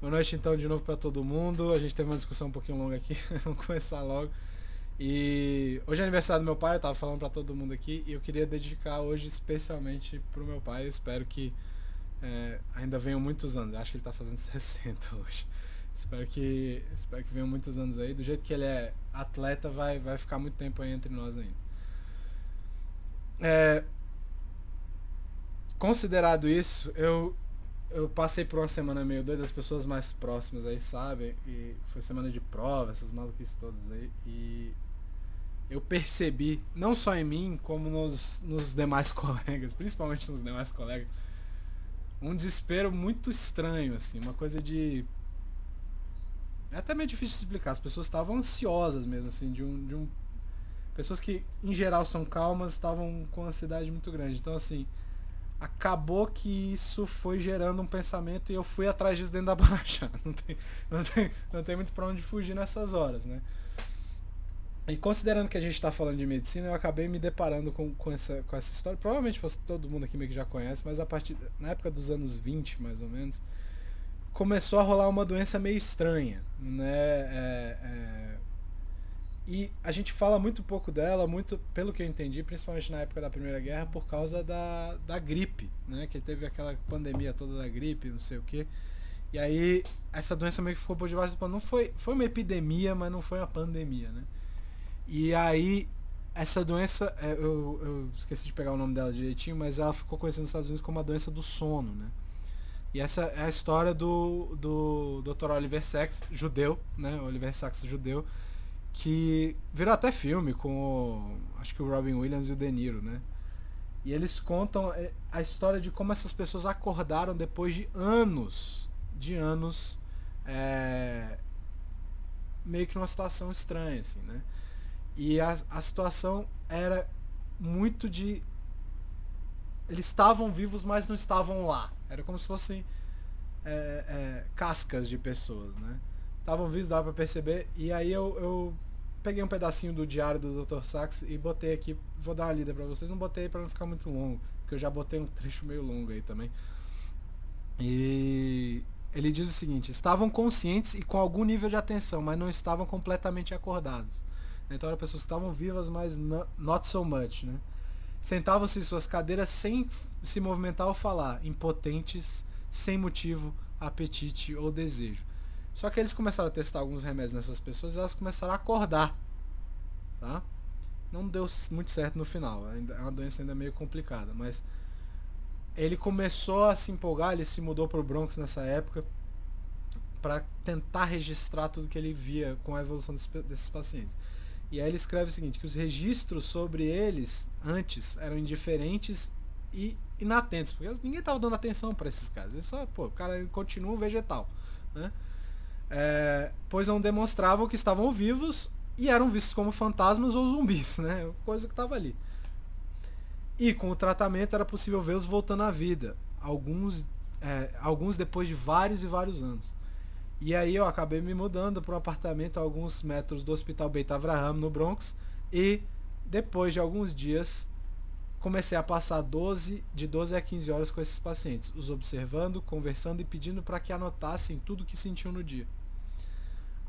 Boa noite então de novo para todo mundo. A gente teve uma discussão um pouquinho longa aqui, vamos começar logo. E hoje é aniversário do meu pai, eu tava falando para todo mundo aqui, e eu queria dedicar hoje especialmente pro meu pai. Eu espero que ainda venham muitos anos. Eu acho que ele tá fazendo 60 hoje. Espero que venham muitos anos aí. Do jeito que ele é atleta, vai ficar muito tempo aí entre nós ainda. É, Considerado isso, eu passei por uma semana meio doida, as pessoas mais próximas aí sabem, e foi semana de prova, essas maluquices todas aí, e eu percebi, não só em mim, como nos demais colegas, principalmente nos demais colegas, um desespero muito estranho, assim, uma coisa de... É até meio difícil de explicar, as pessoas estavam ansiosas mesmo, assim, de um... Pessoas que, em geral, são calmas, estavam com ansiedade muito grande. Então, assim, acabou que isso foi gerando um pensamento e eu fui atrás disso dentro da Barachá. Não tem muito pra onde fugir nessas horas, né? E considerando que a gente tá falando de medicina, eu acabei me deparando com essa história. Provavelmente todo mundo aqui meio que já conhece, mas na época dos anos 20, mais ou menos, começou a rolar uma doença meio estranha, né? E a gente fala muito pouco dela, muito pelo que eu entendi, principalmente na época da Primeira Guerra, por causa da gripe, né? Que teve aquela pandemia toda da gripe, não sei o quê. E aí essa doença meio que ficou por debaixo do pano. Não foi uma epidemia, mas não foi uma pandemia, né? E aí essa doença, eu esqueci de pegar o nome dela direitinho, mas ela ficou conhecida nos Estados Unidos como a doença do sono, né? E essa é a história do Dr. Oliver Sacks, judeu, né? Oliver Sacks, judeu, que virou até filme com acho que o Robin Williams e o De Niro, né? E eles contam a história de como essas pessoas acordaram depois de anos, é, meio que numa situação estranha, assim, né? E a situação era muito de... Eles estavam vivos, mas não estavam lá. Era como se fossem cascas de pessoas, né? Estavam vivos, dava pra perceber. E aí eu peguei um pedacinho do diário do Dr. Sachs e botei aqui. Vou dar uma lida pra vocês. Não botei pra não ficar muito longo, porque eu já botei um trecho meio longo aí também. E ele diz o seguinte: estavam conscientes e com algum nível de atenção, mas não estavam completamente acordados. Então eram pessoas que estavam vivas, mas not so much, né? Sentavam-se em suas cadeiras sem se movimentar ou falar, impotentes, sem motivo, apetite ou desejo. Só que eles começaram a testar alguns remédios nessas pessoas e elas começaram a acordar, tá? Não deu muito certo no final, é uma doença ainda meio complicada, mas ele começou a se empolgar, ele se mudou para o Bronx nessa época para tentar registrar tudo que ele via com a evolução desses pacientes. E aí ele escreve o seguinte, que os registros sobre eles antes eram indiferentes e inatentos, porque ninguém estava dando atenção para esses casos. Eles só, o cara continua um vegetal, né? Pois não demonstravam que estavam vivos e eram vistos como fantasmas ou zumbis, né? Coisa que estava ali. E com o tratamento era possível vê-los voltando à vida, alguns depois de vários e vários anos. E aí eu acabei me mudando para um apartamento a alguns metros do Hospital Beit Avraham, no Bronx, e depois de alguns dias comecei a passar de 12 a 15 horas com esses pacientes, os observando, conversando e pedindo para que anotassem tudo o que sentiam no dia.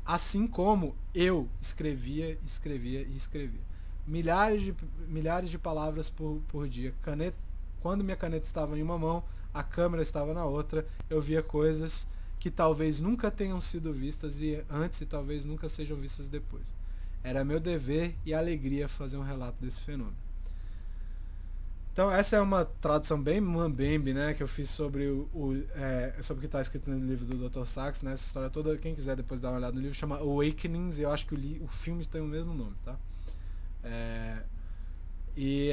Assim como eu escrevia e escrevia. Milhares de palavras por dia. Quando minha caneta estava em uma mão, a câmera estava na outra, eu via coisas que talvez nunca tenham sido vistas antes e talvez nunca sejam vistas depois. Era meu dever e alegria fazer um relato desse fenômeno. Então essa é uma tradução bem mambembe, né, que eu fiz sobre sobre o que está escrito no livro do Dr. Sachs, né, essa história toda. Quem quiser depois dar uma olhada no livro, chama Awakenings, e eu acho que o filme tem o mesmo nome, tá? E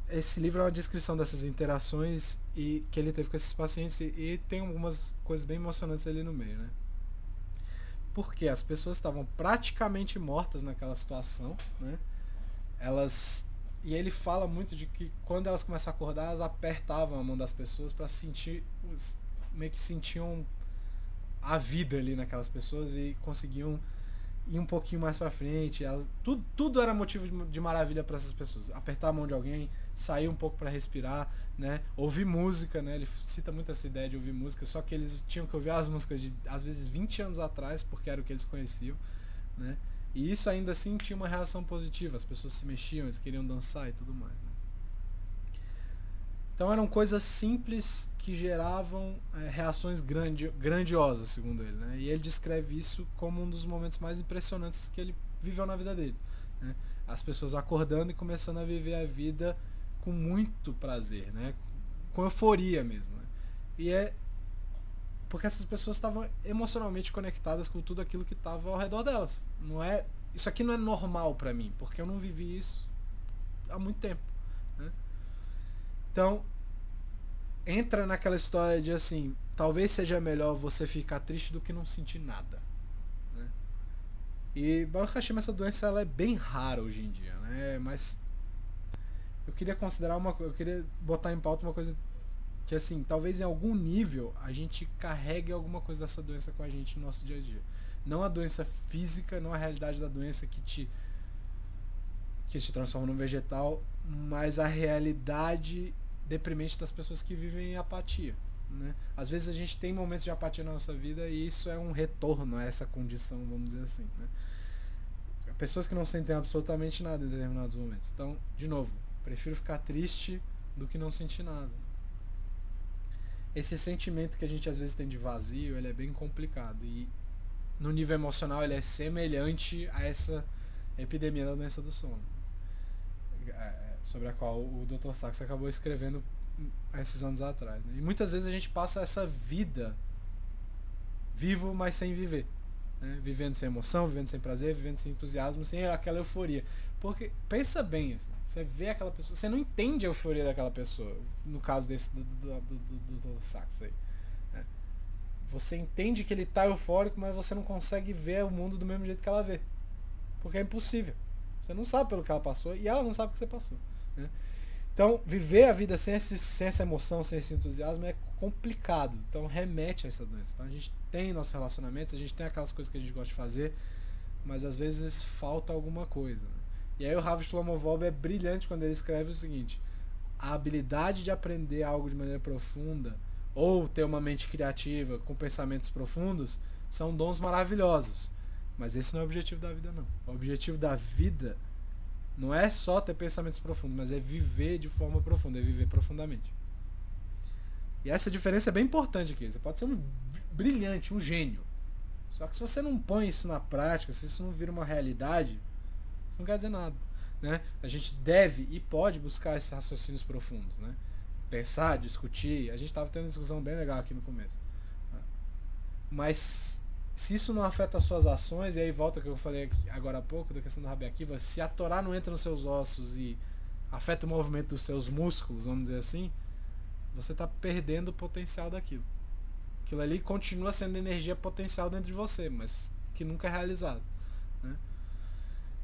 esse livro é uma descrição dessas interações que ele teve com esses pacientes e tem algumas coisas bem emocionantes ali no meio, né? Porque as pessoas estavam praticamente mortas naquela situação, né? E ele fala muito de que quando elas começam a acordar, elas apertavam a mão das pessoas para sentir, meio que sentiam a vida ali naquelas pessoas e conseguiam ir um pouquinho mais pra frente. Tudo era motivo de maravilha para essas pessoas. Apertar a mão de alguém, sair um pouco para respirar, né? Ouvir música, né? Ele cita muito essa ideia de ouvir música, só que eles tinham que ouvir as músicas de, às vezes, 20 anos atrás, porque era o que eles conheciam, né? E isso ainda assim tinha uma reação positiva. As pessoas se mexiam, eles queriam dançar e tudo mais, né? Então eram coisas simples que geravam reações grandiosas, segundo ele, né? E ele descreve isso como um dos momentos mais impressionantes que ele viveu na vida dele, né? As pessoas acordando e começando a viver a vida com muito prazer, né? Com euforia mesmo, né? E é porque essas pessoas estavam emocionalmente conectadas com tudo aquilo que estava ao redor delas. Não é, isso aqui não é normal para mim, porque eu não vivi isso há muito tempo, né? Então, entra naquela história de assim, talvez seja melhor você ficar triste do que não sentir nada, né? E Baruch Hashem, essa doença ela é bem rara hoje em dia, né? Mas eu queria considerar eu queria botar em pauta uma coisa que assim, talvez em algum nível a gente carregue alguma coisa dessa doença com a gente no nosso dia a dia. Não a doença física, não a realidade da doença que te transforma num vegetal, mas a realidade deprimente das pessoas que vivem em apatia, né? Às vezes a gente tem momentos de apatia na nossa vida e isso é um retorno a essa condição, vamos dizer assim, né? Pessoas que não sentem absolutamente nada em determinados momentos. Então, de novo, prefiro ficar triste do que não sentir nada. Esse sentimento que a gente às vezes tem de vazio, ele é bem complicado e no nível emocional ele é semelhante a essa epidemia da doença do sono, sobre a qual o Dr. Sachs acabou escrevendo esses anos atrás, né? E muitas vezes a gente passa essa vida vivo, mas sem viver, né? Vivendo sem emoção, vivendo sem prazer, vivendo sem entusiasmo, sem aquela euforia. Porque, pensa bem, assim, você vê aquela pessoa, você não entende a euforia daquela pessoa, no caso desse do Dr. Sachs aí, né? Você entende que ele está eufórico, mas você não consegue ver o mundo do mesmo jeito que ela vê, porque é impossível. Você não sabe pelo que ela passou e ela não sabe o que você passou, né? Então, viver a vida sem essa emoção, sem esse entusiasmo é complicado. Então, remete a essa doença. Então, a gente tem nossos relacionamentos, a gente tem aquelas coisas que a gente gosta de fazer, mas às vezes falta alguma coisa, né? E aí o Rav Shlomo Wolbe é brilhante quando ele escreve o seguinte: a habilidade de aprender algo de maneira profunda ou ter uma mente criativa com pensamentos profundos são dons maravilhosos. Mas esse não é o objetivo da vida, não. O objetivo da vida não é só ter pensamentos profundos, mas é viver de forma profunda, é viver profundamente. E essa diferença é bem importante aqui. Você pode ser um brilhante, um gênio. Só que se você não põe isso na prática, se isso não vira uma realidade, isso não quer dizer nada, né? A gente deve e pode buscar esses raciocínios profundos, né? Pensar, discutir. A gente estava tendo uma discussão bem legal aqui no começo. Mas se isso não afeta as suas ações, e aí volta o que eu falei agora há pouco, da questão do Rabi Akiva, se a Torá não entra nos seus ossos e afeta o movimento dos seus músculos, vamos dizer assim, você está perdendo o potencial daquilo. Aquilo ali continua sendo energia potencial dentro de você, mas que nunca é realizado, né?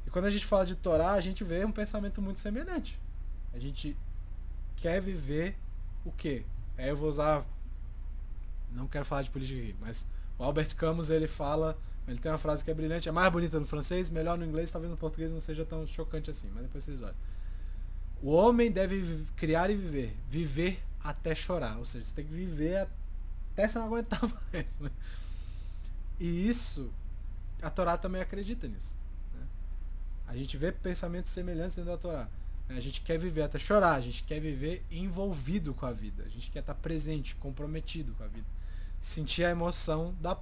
E quando a gente fala de Torá, a gente vê um pensamento muito semelhante. A gente quer viver o quê? Aí eu vou usar... Não quero falar de política aqui, mas o Albert Camus, ele fala... Ele tem uma frase que é brilhante, é mais bonita no francês, melhor no inglês, talvez no português não seja tão chocante assim, mas depois vocês olham. O homem deve criar e viver. Viver até chorar. Ou seja, você tem que viver até você não aguentar mais, né? E isso, a Torá também acredita nisso, né? A gente vê pensamentos semelhantes dentro da Torá. A gente quer viver até chorar, a gente quer viver envolvido com a vida, a gente quer estar presente, comprometido com a vida, sentir a emoção da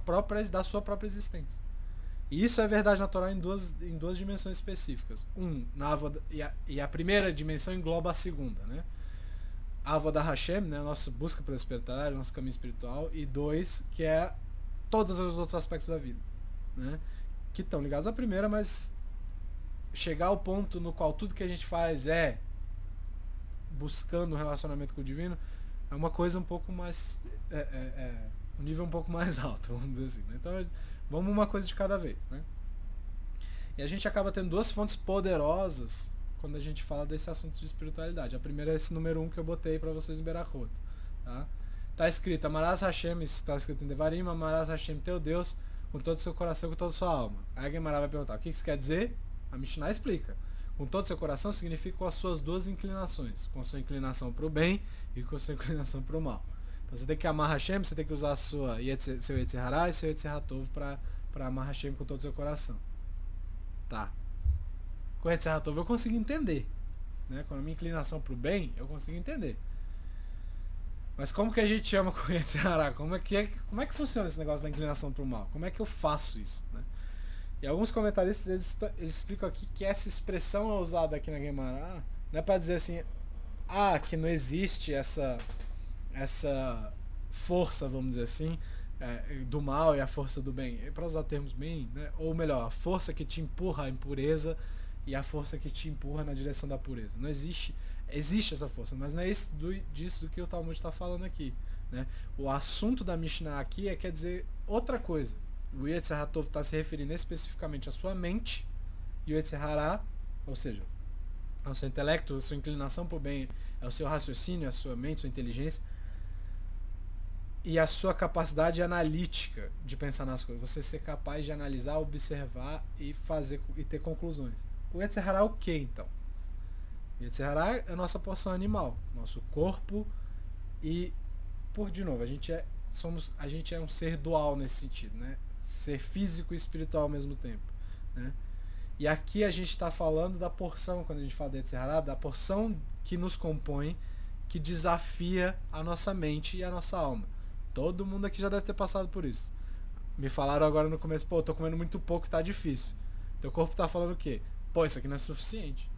sua própria existência. E isso é verdade na Torá em duas dimensões específicas. E a primeira dimensão engloba a segunda, né? A Avodah Hashem, né? A nossa busca pela espiritualidade, nosso caminho espiritual. E dois, que é todos os outros aspectos da vida, né? Que estão ligados à primeira, mas chegar ao ponto no qual tudo que a gente faz é buscando um relacionamento com o divino é uma coisa um pouco mais... um nível um pouco mais alto, vamos dizer assim, né? Então, vamos uma coisa de cada vez, né? E a gente acaba tendo duas fontes poderosas quando a gente fala desse assunto de espiritualidade. A primeira é esse número 1 que eu botei para vocês em Berachot, tá? Tá escrito, Amarás Hashem, isso está escrito em Devarim, Amarás Hashem, teu Deus, com todo o seu coração, com toda a sua alma. Aí a Gemara vai perguntar, o que isso quer dizer? A Mishnah explica. Com todo o seu coração significa com as suas duas inclinações. Com a sua inclinação para o bem e com a sua inclinação para o mal. Então você tem que amar Hashem, você tem que usar seu Yetzer Hara e seu Yetzer Hatov para amar Hashem com todo o seu coração. Tá. Com o Yetzer Hatov eu consigo entender. Né? Com a minha inclinação para o bem, eu consigo entender. Mas como que a gente ama com o Yetzer Hara? Como é que funciona esse negócio da inclinação para o mal? Como é que eu faço isso? Né? E alguns comentaristas eles explicam aqui que essa expressão é usada aqui na Gemara não é para dizer assim, que não existe essa força, vamos dizer assim, do mal e a força do bem. É para usar termos bem, né? Ou melhor, a força que te empurra à impureza e a força que te empurra na direção da pureza. Não existe essa força, mas não é disso do que o Talmud está falando aqui. Né? O assunto da Mishnah aqui quer dizer outra coisa. O Yetzer Hatov está se referindo especificamente à sua mente, e o Yetzer Hara, ou seja, ao seu intelecto, a sua inclinação para o bem, é o seu raciocínio, a sua mente, a sua inteligência, e a sua capacidade analítica de pensar nas coisas. Você ser capaz de analisar, observar e ter conclusões. O Yetzer Hara é o que então? O Yetzer Hara é a nossa porção animal, nosso corpo, e de novo, a gente é um ser dual nesse sentido, né? Ser físico e espiritual ao mesmo tempo, né? E aqui a gente está falando da porção, quando a gente fala de Yetzer Hara, da porção que nos compõe, que desafia a nossa mente e a nossa alma. Todo mundo aqui já deve ter passado por isso. Me falaram agora no começo, eu tô comendo muito pouco, tá difícil. Teu corpo tá falando o quê? Isso aqui não é suficiente.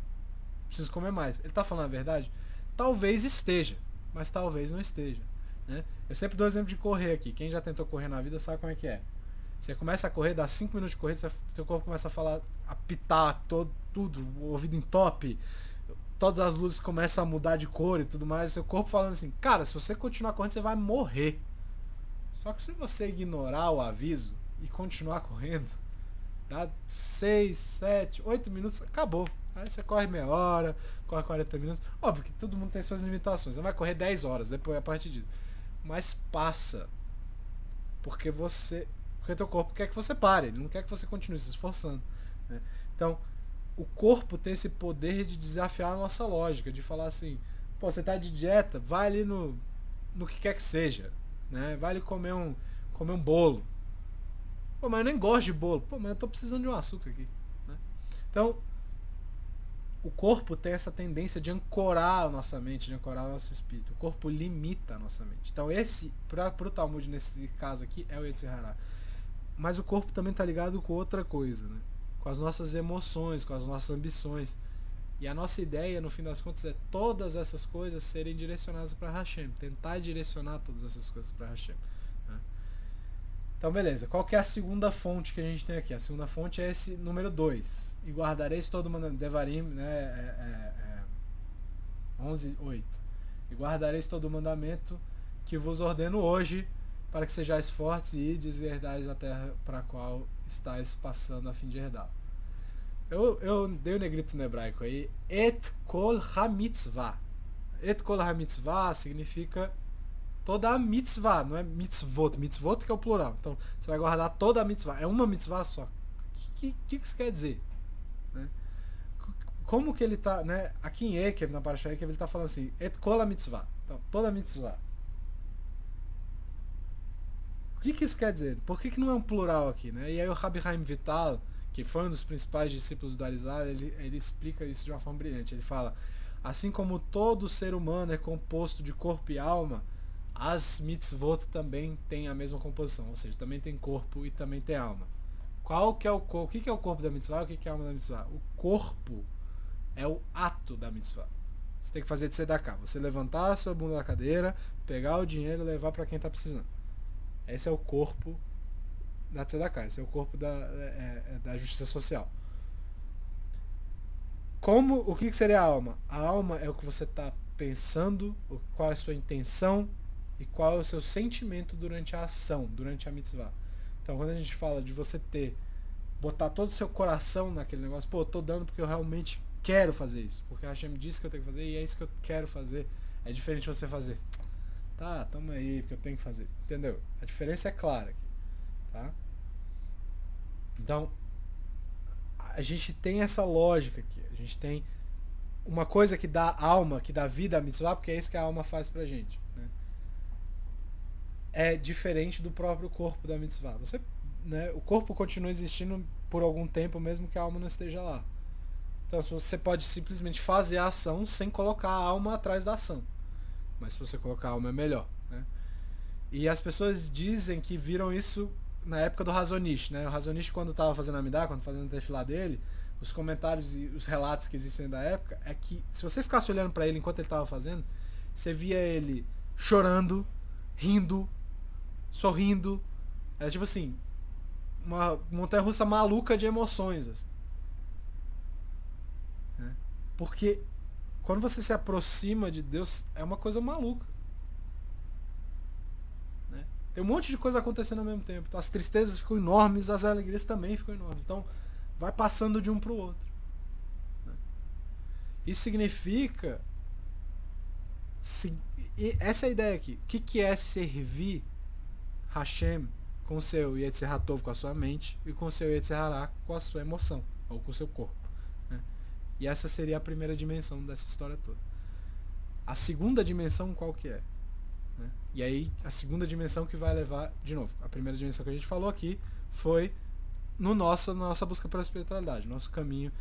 Preciso comer mais. Ele tá falando a verdade? Talvez esteja, mas talvez não esteja. Né? Eu sempre dou exemplo de correr aqui. Quem já tentou correr na vida sabe como é que é. Você começa a correr, dá 5 minutos de corrida, seu corpo começa a falar, a pitar tudo, o ouvido entope, todas as luzes começam a mudar de cor e tudo mais. Seu corpo falando assim, cara, se você continuar correndo, você vai morrer. Só que se você ignorar o aviso e continuar correndo, dá 6, 7, 8 minutos, acabou. Aí você corre meia hora, corre 40 minutos. Óbvio que todo mundo tem suas limitações. Você vai correr 10 horas depois a partir disso. Mas passa. Porque teu corpo quer que você pare. Ele não quer que você continue se esforçando. Né? Então, o corpo tem esse poder de desafiar a nossa lógica. De falar assim, você tá de dieta, vai ali no que quer que seja. Né? Vai ali comer um bolo. Mas eu nem gosto de bolo. Mas eu tô precisando de um açúcar aqui. Né? Então, o corpo tem essa tendência de ancorar a nossa mente, de ancorar o nosso espírito. O corpo limita a nossa mente. Então para o Talmud, nesse caso aqui, é o Yetzer Hara. Mas o corpo também está ligado com outra coisa, né? Com as nossas emoções, com as nossas ambições. E a nossa ideia, no fim das contas, é todas essas coisas serem direcionadas para Hashem. Tentar direcionar todas essas coisas para Hashem. Né? Então, beleza. Qual que é a segunda fonte que a gente tem aqui? A segunda fonte é esse número 2. E guardareis todo o mandamento. Devarim, né? 11:8. E guardareis todo o mandamento que vos ordeno hoje, para que sejais fortes e ides e herdais a terra para a qual estáis passando a fim de herdar. Eu dei o negrito no hebraico aí. Et kol ha-mitzvah. Et kol ha-mitzvah significa toda a mitzvah, não é mitzvot. Mitzvot que é o plural. Então, você vai guardar toda a mitzvah. É uma mitzvah só. O que isso quer dizer? Né? Como que ele está, né? Aqui em Ekev, na Parashá Ekev, ele está falando assim, et kol ha-mitzvah. Então, toda a mitzvah. O que isso quer dizer? Por que não é um plural aqui? Né? E aí o Rabbi Haim Vital, que foi um dos principais discípulos do Arizal, ele explica isso de uma forma brilhante. Ele fala, assim como todo ser humano é composto de corpo e alma, as mitzvot também têm a mesma composição, ou seja, também tem corpo e também tem alma. Qual que é o corpo? O que é o corpo da mitzvah e o que é a alma da mitzvah? O corpo é o ato da mitzvah. Você tem que fazer de tzedakah. Você levantar a sua bunda da cadeira, pegar o dinheiro e levar para quem está precisando. Esse é o corpo da tzedakah, esse é o corpo da justiça social. O que seria a alma? A alma é o que você está pensando, qual é a sua intenção e qual é o seu sentimento durante a ação, durante a mitzvah. Então quando a gente fala de você botar todo o seu coração naquele negócio, eu tô dando porque eu realmente quero fazer isso, porque a Hashem disse que eu tenho que fazer e é isso que eu quero fazer. É diferente de você fazer, tá, toma aí, porque eu tenho que fazer. Entendeu? A diferença é clara aqui. Tá? Então, a gente tem essa lógica aqui. A gente tem uma coisa que dá alma, que dá vida à mitzvah, porque é isso que a alma faz pra gente. Né? É diferente do próprio corpo da mitzvah. Você, né, o corpo continua existindo por algum tempo, mesmo que a alma não esteja lá. Então você pode simplesmente fazer a ação sem colocar a alma atrás da ação. Mas se você colocar a alma é melhor. Né? E as pessoas dizem que viram isso na época do Razonish. Né? O Razonish, quando estava fazendo a Amidah, quando fazendo o tefilá dele, os comentários e os relatos que existem da época é que se você ficasse olhando para ele enquanto ele estava fazendo, você via ele chorando, rindo, sorrindo. Era tipo assim, uma montanha-russa maluca de emoções. Assim. Né? Porque quando você se aproxima de Deus, é uma coisa maluca. Né? Tem um monte de coisa acontecendo ao mesmo tempo. Então, as tristezas ficam enormes, as alegrias também ficam enormes. Então, vai passando de um para o outro. Né? Isso significa... essa é a ideia aqui. O que é servir Hashem com o seu Yetzer Hatov, com a sua mente, e com o seu Yetzer Hara, com a sua emoção, ou com o seu corpo. Né? E essa seria a primeira dimensão dessa história toda. A segunda dimensão qual que é? Né? E aí, a segunda dimensão que vai levar, de novo, a primeira dimensão que a gente falou aqui foi na nossa busca pela espiritualidade, nosso caminho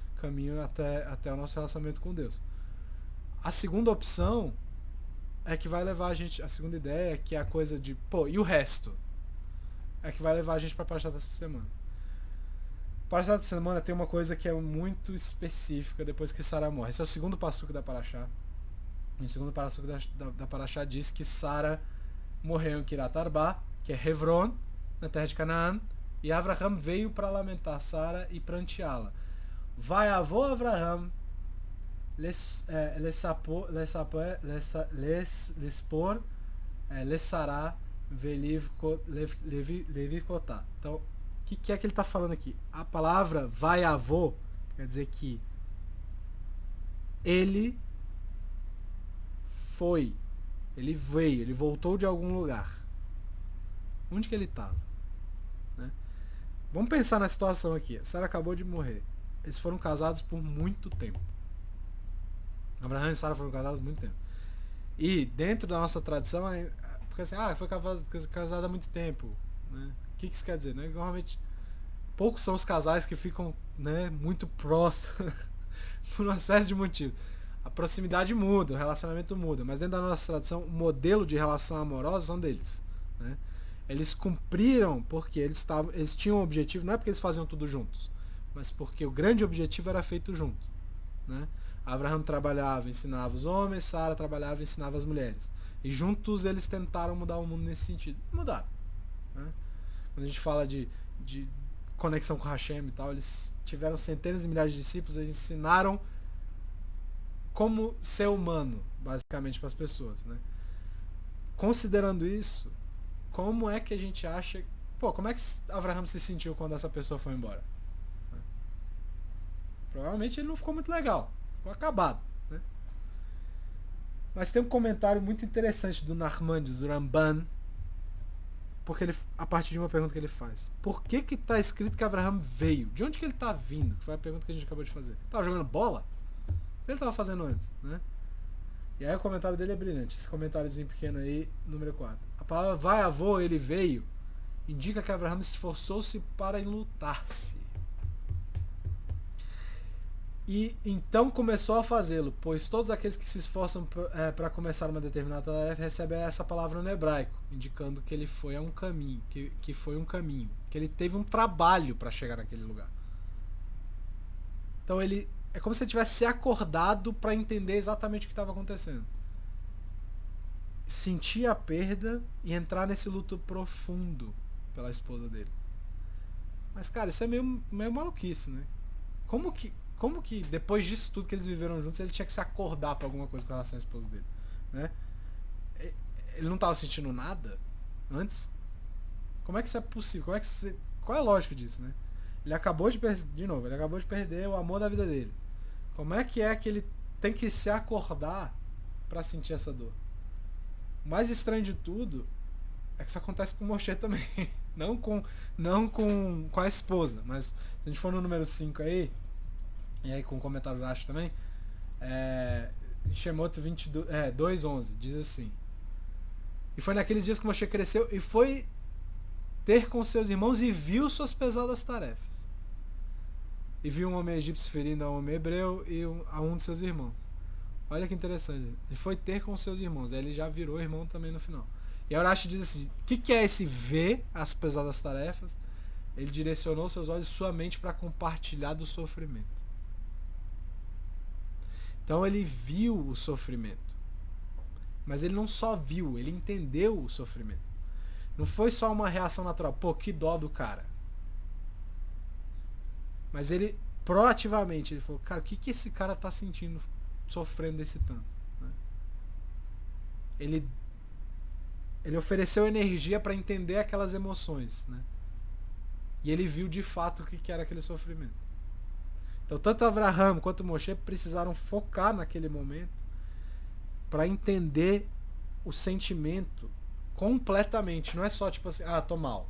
até o nosso relacionamento com Deus. A segunda opção é que vai levar a gente, a segunda ideia é que é a coisa de, pô, e o resto? É que vai levar a gente para a Parashá dessa semana. A Parashá dessa semana tem uma coisa que é muito específica depois que Sara morre. Esse é o segundo passuco da Parashá. O segundo passuco da Parashá diz que Sara morreu em Kiryat Arba, que é Hebron, na terra de Canaã, e Avraham veio para lamentar Sara e pranteá-la. Vai avô Avraham lespor lesará levikotá. Então, o que é que ele está falando aqui? A palavra vai avô quer dizer que ele foi, ele veio, ele voltou de algum lugar. Onde que ele estava? Né? Vamos pensar na situação aqui. Sara acabou de morrer. Eles foram casados por muito tempo. Abraão e Sara foram casados por muito tempo. E dentro da nossa tradição, porque assim, foi casada há muito tempo. Né? O que isso quer dizer? Né? Normalmente, poucos são os casais que ficam, né, muito próximos por uma série de motivos. A proximidade muda, o relacionamento muda, mas dentro da nossa tradição, o modelo de relação amorosa são deles. Né? Eles cumpriram porque eles tinham um objetivo, não é porque eles faziam tudo juntos, mas porque o grande objetivo era feito junto. Né? Abraão trabalhava, ensinava os homens, Sara trabalhava e ensinava as mulheres. E juntos eles tentaram mudar o mundo nesse sentido. Mudaram. Né? Quando a gente fala de conexão com Hashem e tal, eles tiveram centenas de milhares de discípulos, eles ensinaram como ser humano, basicamente, para as pessoas. Né? Considerando isso, como é que a gente acha... como é que Abraão se sentiu quando essa pessoa foi embora? Né? Provavelmente ele não ficou muito legal. Ficou acabado. Né? Mas tem um comentário muito interessante do Nachmanides, do Ramban, porque ele, a partir de uma pergunta que ele faz. Por que está escrito que Abraão veio? De onde que ele está vindo? Que foi a pergunta que a gente acabou de fazer. Estava jogando bola? O que ele estava fazendo antes? Né? E aí o comentário dele é brilhante. Esse comentáriozinho pequeno aí, número 4. A palavra vai avô, ele veio, indica que Abraão se esforçou-se para enlutar-se. E então começou a fazê-lo, pois todos aqueles que se esforçam para começar uma determinada tarefa recebem essa palavra no hebraico, indicando que ele foi a um caminho, que foi um caminho, que ele teve um trabalho para chegar naquele lugar. Então ele é como se ele tivesse se acordado para entender exatamente o que estava acontecendo. Sentir a perda e entrar nesse luto profundo pela esposa dele. Mas cara, isso é meio maluquice, né? Como que depois disso tudo que eles viveram juntos, ele tinha que se acordar pra alguma coisa com relação à esposa dele, né? Ele não tava sentindo nada antes? Como é que isso é possível? Qual é a lógica disso, né? Ele acabou de perder o amor da vida dele. Como é que ele tem que se acordar pra sentir essa dor? O mais estranho de tudo é que isso acontece com o Moshe também. Não com, não com a esposa, mas se a gente for no número 5 aí, e aí com o comentário baixo também, Shemot 2:11, diz assim: E foi naqueles dias que Moshe cresceu e foi ter com seus irmãos e viu suas pesadas tarefas. E viu um homem egípcio ferindo a um homem hebreu e a um de seus irmãos. Olha que interessante. Ele foi ter com seus irmãos. Aí ele já virou irmão também no final. E a Urashi diz assim: o que é esse ver as pesadas tarefas? Ele direcionou seus olhos e sua mente para compartilhar do sofrimento. Então ele viu o sofrimento. Mas ele não só viu, ele entendeu o sofrimento. Não foi só uma reação natural. Pô, que dó do cara. Mas ele, proativamente, ele falou: cara, o que esse cara tá sentindo, sofrendo desse tanto? Né? Ele ofereceu energia para entender aquelas emoções. Né? E ele viu de fato o que era aquele sofrimento. Então, tanto Avraham quanto Moshe precisaram focar naquele momento para entender o sentimento completamente. Não é só tipo assim, tô mal.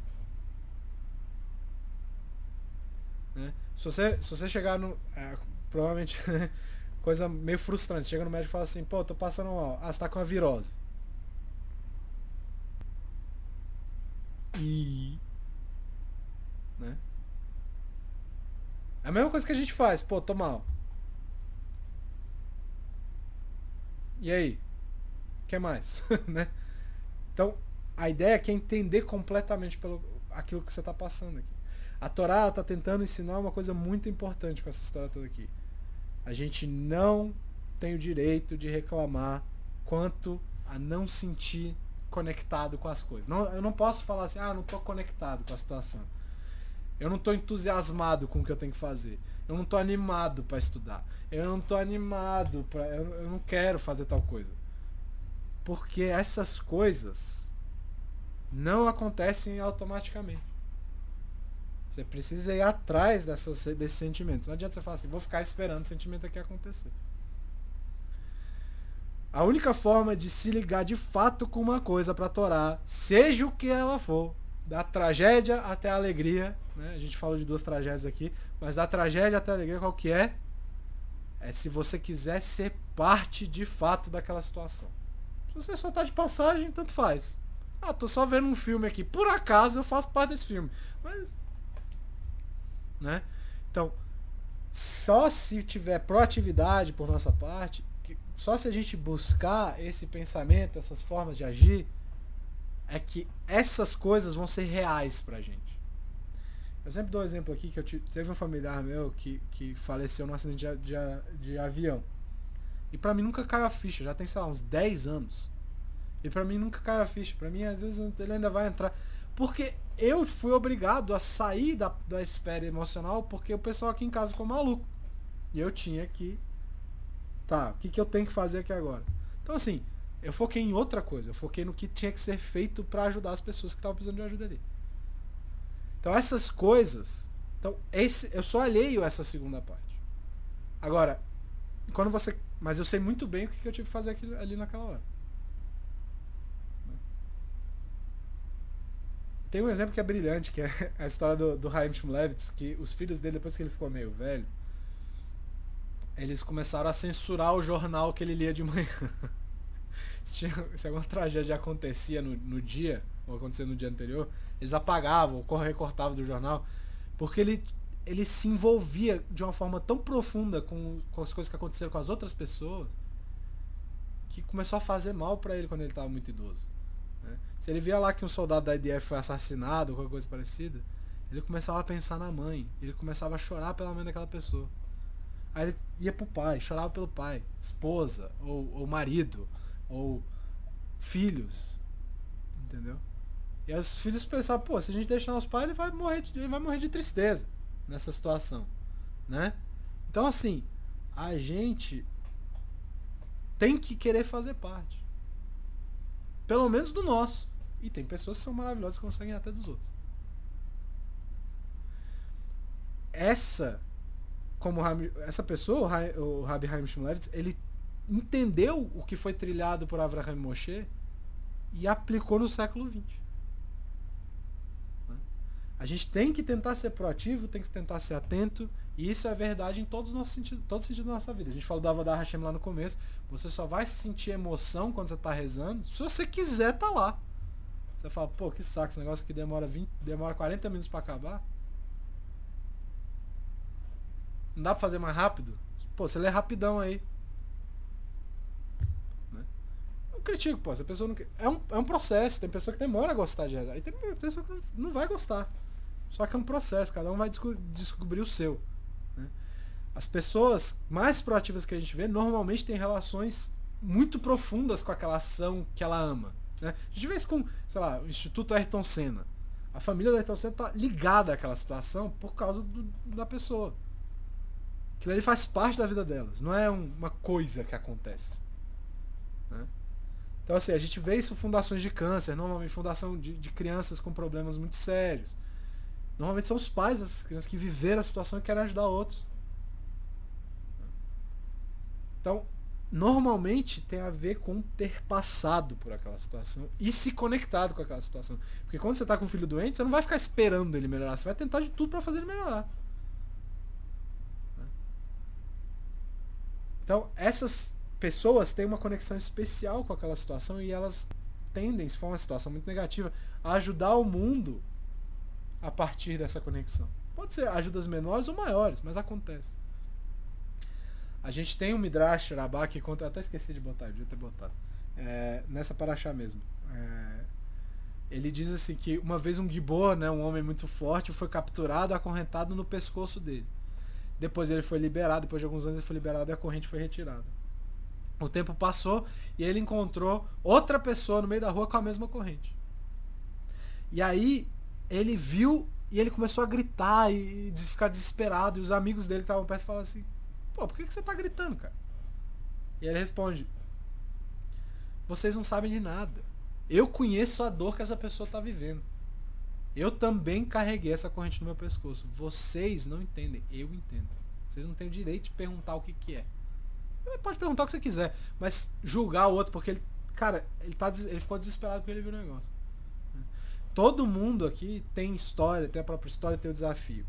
Né? Se você chegar no... provavelmente coisa meio frustrante. Você chega no médico e fala assim, pô, tô passando mal. Você tá com a virose. Né? É a mesma coisa que a gente faz. Pô, tô mal. E aí? O que mais? Né? Então, a ideia é que é entender completamente aquilo que você está passando aqui. A Torá está tentando ensinar uma coisa muito importante com essa história toda aqui. A gente não tem o direito de reclamar quanto a não sentir conectado com as coisas. Não, eu não posso falar assim, não estou conectado com a situação. Eu não estou entusiasmado com o que eu tenho que fazer. Eu não estou animado para estudar. Eu não estou animado para... Eu não quero fazer tal coisa. Porque essas coisas não acontecem automaticamente. Você precisa ir atrás desses sentimentos. Não adianta você falar assim, vou ficar esperando o sentimento aqui acontecer. A única forma de se ligar de fato com uma coisa para a Torá, seja o que ela for, da tragédia até a alegria, né? A gente falou de 2 tragédias aqui, mas da tragédia até a alegria, qual que é? É se você quiser ser parte de fato daquela situação. Se você só tá de passagem, tanto faz. Tô só vendo um filme aqui. Por acaso eu faço parte desse filme. Mas, né? Então, só se tiver proatividade por nossa parte, só se a gente buscar esse pensamento, essas formas de agir, é que essas coisas vão ser reais pra gente. Eu sempre dou um exemplo aqui que teve um familiar meu que faleceu num acidente de avião. E pra mim nunca caiu a ficha, já tem, sei lá, uns 10 anos. E pra mim nunca caiu a ficha. Pra mim, às vezes, ele ainda vai entrar. Porque eu fui obrigado a sair da esfera emocional porque o pessoal aqui em casa ficou maluco. E eu tinha que... o que eu tenho que fazer aqui agora? Então, assim, eu foquei em outra coisa. Eu foquei no que tinha que ser feito pra ajudar as pessoas que estavam precisando de ajuda ali. Então, essas coisas... Então, eu só alheio essa segunda parte. Agora, quando você... Mas eu sei muito bem o que eu tive que fazer ali naquela hora. Tem um exemplo que é brilhante, que é a história do Chaim Shmulevitz, que os filhos dele, depois que ele ficou meio velho, eles começaram a censurar o jornal que ele lia de manhã. Se alguma tragédia acontecia no dia, ou acontecia no dia anterior, eles apagavam ou recortavam do jornal, porque ele se envolvia de uma forma tão profunda com as coisas que aconteceram com as outras pessoas, que começou a fazer mal para ele quando ele estava muito idoso. Né? Se ele via lá que um soldado da IDF foi assassinado ou qualquer coisa parecida, ele começava a pensar na mãe, ele começava a chorar pela mãe daquela pessoa. Aí ele ia pro pai, chorava pelo pai, esposa, ou marido, ou filhos, entendeu? E aí os filhos pensavam, se a gente deixar os pais, ele vai morrer de tristeza nessa situação, né? Então, assim, a gente tem que querer fazer parte, pelo menos do nosso. E tem pessoas que são maravilhosas que conseguem até dos outros. Essa pessoa, o Rabbi Chaim Shmulevitz, ele entendeu o que foi trilhado por Avraham Moshe e aplicou no século XX. A gente tem que tentar ser proativo, tem que tentar ser atento, e isso é verdade em todos os nossos sentidos, todo sentido da nossa vida. A gente falou do Avodah Hashem lá no começo. Você só vai sentir emoção quando você está rezando se você quiser estar lá. Você fala, pô, que saco, esse negócio aqui demora 40 minutos para acabar. Não dá pra fazer mais rápido? Pô, você lê rapidão aí. Né? Não critico, pô. Essa pessoa não... é um processo. Tem pessoa que demora a gostar de rezar. E tem pessoa que não vai gostar. Só que é um processo. Cada um vai descobrir o seu. Né? As pessoas mais proativas que a gente vê normalmente têm relações muito profundas com aquela ação que ela ama. Né? A gente vê isso com, sei lá, o Instituto Ayrton Senna. A família do Ayrton Senna tá ligada àquela situação por causa da pessoa. Aquilo ali faz parte da vida delas. Não é uma coisa que acontece. Né? Então, assim, a gente vê isso em fundações de câncer, normalmente fundação de crianças com problemas muito sérios. Normalmente são os pais dessas crianças que viveram a situação e querem ajudar outros. Então, normalmente tem a ver com ter passado por aquela situação e se conectado com aquela situação. Porque quando você está com um filho doente, você não vai ficar esperando ele melhorar, você vai tentar de tudo para fazer ele melhorar. Então, essas pessoas têm uma conexão especial com aquela situação e elas tendem, se for uma situação muito negativa, a ajudar o mundo a partir dessa conexão. Pode ser ajudas menores ou maiores, mas acontece. A gente tem um Midrash Rabbah que conta, até esqueci de botar, devia ter botado, nessa paraxá mesmo. Ele diz assim que uma vez um Gibor, né, um homem muito forte, foi capturado, acorrentado no pescoço dele. Depois ele foi liberado, depois de alguns anos ele foi liberado e a corrente foi retirada. O tempo passou e ele encontrou outra pessoa no meio da rua com a mesma corrente. E aí ele viu e ele começou a gritar e ficar desesperado. E os amigos dele que estavam perto falaram assim, pô, por que você tá gritando, cara? E ele responde, vocês não sabem de nada. Eu conheço a dor que essa pessoa tá vivendo. Eu também carreguei essa corrente no meu pescoço. Vocês não entendem. Eu entendo. Vocês não têm o direito de perguntar o que é. Você pode perguntar o que você quiser, mas julgar o outro porque ele, cara, ele ficou desesperado porque ele viu o negócio. Todo mundo aqui tem história, tem a própria história, tem o desafio.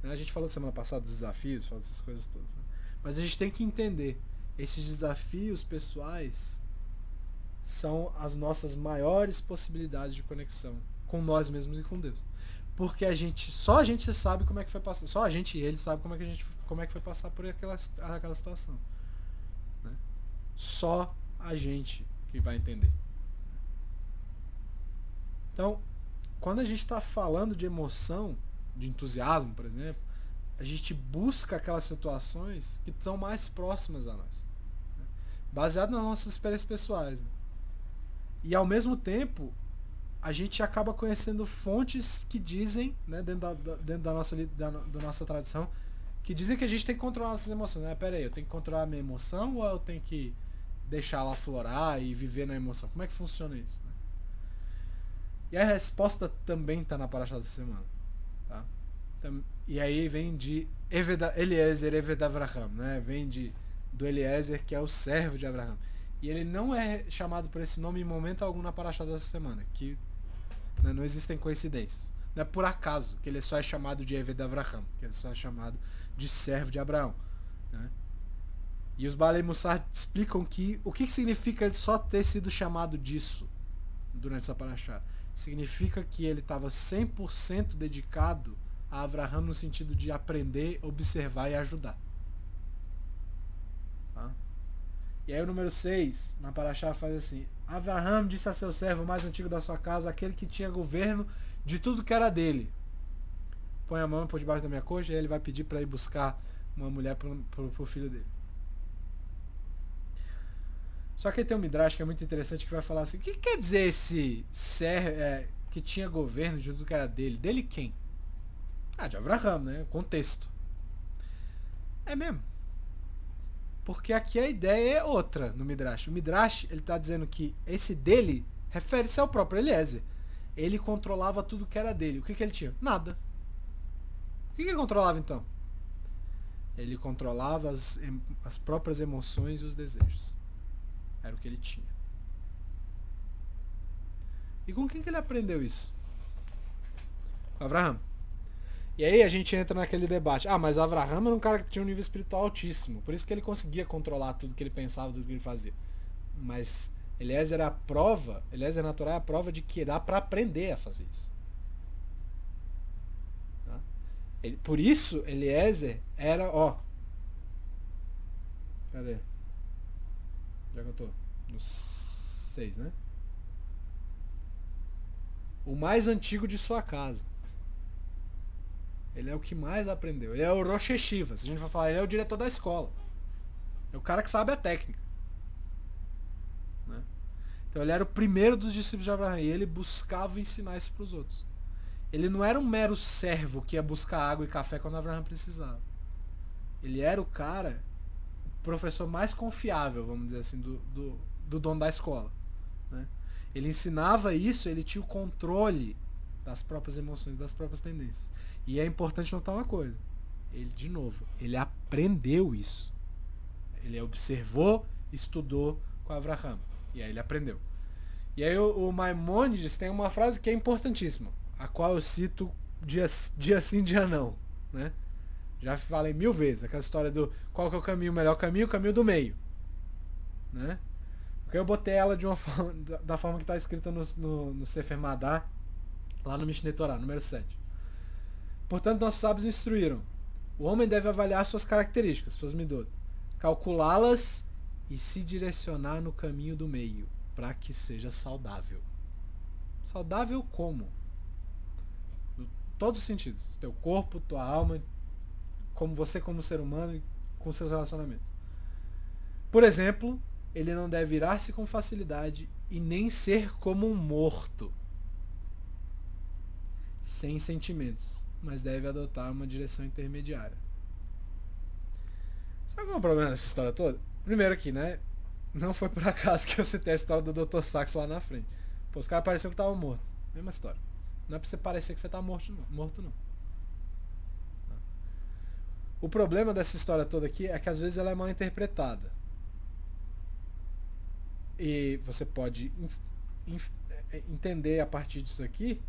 A gente falou semana passada dos desafios, falou dessas coisas todas. Né? Mas a gente tem que entender, esses desafios pessoais são as nossas maiores possibilidades de conexão com nós mesmos e com Deus. Porque só a gente sabe como é que foi passar, só a gente e ele sabe como é que foi passar por aquela situação. Né? Só a gente que vai entender. Então, quando a gente está falando de emoção, de entusiasmo, por exemplo, a gente busca aquelas situações que estão mais próximas a nós, né? Baseado nas nossas experiências pessoais. Né? E ao mesmo tempo, a gente acaba conhecendo fontes que dizem, né, dentro da nossa tradição, que dizem que a gente tem que controlar nossas emoções. Né? Pera aí, eu tenho que controlar a minha emoção ou eu tenho que deixar ela florar e viver na emoção? Como é que funciona isso? Né? E a resposta também está na paraxá dessa semana. Tá? Então, e aí vem de Eliezer Eved Avraham, né? Vem do Eliezer, que é o servo de Abraão. E ele não é chamado por esse nome em momento algum na paraxá dessa semana, que, né, não existem coincidências. Não é por acaso que ele só é chamado de Eved Avraham, que ele só é chamado de servo de Abraão. Né? E os Baalei Mussar explicam o que significa ele só ter sido chamado disso durante essa paraxá. Significa que ele estava 100% dedicado a Avraham no sentido de aprender, observar e ajudar. Tá? E aí o número 6, na paraxá, faz assim: Avraham disse a seu servo mais antigo da sua casa, aquele que tinha governo de tudo que era dele: põe a mão por debaixo da minha coxa. E aí ele vai pedir para ir buscar uma mulher pro filho dele. Só que aí tem um Midrash que é muito interessante, que vai falar assim: o que quer dizer esse servo que tinha governo de tudo que era dele? Dele quem? De Avraham, né? O contexto. É mesmo. Porque aqui a ideia é outra no Midrash. O Midrash, ele está dizendo que esse dele refere-se ao próprio Eliezer. Ele controlava tudo que era dele. O que ele tinha? Nada. O que ele controlava então? Ele controlava as próprias emoções e os desejos. Era o que ele tinha. E com quem que ele aprendeu isso? Com Avraham. E aí a gente entra naquele debate. Ah, mas Avraham era um cara que tinha um nível espiritual altíssimo. Por isso que ele conseguia controlar tudo que ele pensava, tudo que ele fazia. Mas Eliezer é a prova, Eliezer natural é a prova de que dá para aprender a fazer isso. Tá? Por isso, Eliezer era, ó. Cadê? Já que eu tô? No 6, né? O mais antigo de sua casa. Ele é o que mais aprendeu. Ele é o Rosh Yeshiva. Se a gente for falar, ele é o diretor da escola. É o cara que sabe a técnica. Né? Então ele era o primeiro dos discípulos de Abraão. E ele buscava ensinar isso para os outros. Ele não era um mero servo que ia buscar água e café quando Abraão precisava. Ele era o cara, o professor mais confiável, vamos dizer assim, do dono da escola. Né? Ele ensinava isso, ele tinha o controle das próprias emoções, das próprias tendências. E é importante notar uma coisa. Ele, de novo, ele aprendeu isso. Ele observou, estudou com Avraham. E aí ele aprendeu. E aí o Maimônides tem uma frase que é importantíssima, a qual eu cito dia sim, dia não. Né? Já falei 1000 vezes, aquela história do qual que é o caminho, o melhor caminho, o caminho do meio. Né? Porque eu botei ela de uma forma, da forma que está escrita no Sefer Madá, lá no Mishneh Torah, número 7. Portanto, nossos sábios instruíram. O homem deve avaliar suas características, suas midot, calculá-las e se direcionar no caminho do meio, para que seja saudável. Saudável como? Em todos os sentidos. Teu corpo, tua alma, como você como ser humano e com seus relacionamentos. Por exemplo, ele não deve virar-se com facilidade e nem ser como um morto, sem sentimentos, mas deve adotar uma direção intermediária. Sabe qual é o problema dessa história toda? Primeiro aqui, né? Não foi por acaso que eu citei a história do Dr. Sachs lá na frente. Pô, os caras pareciam que estavam mortos. Mesma história. Não é pra você parecer que você tá morto não. O problema dessa história toda aqui é que às vezes ela é mal interpretada. E você pode entender a partir disso aqui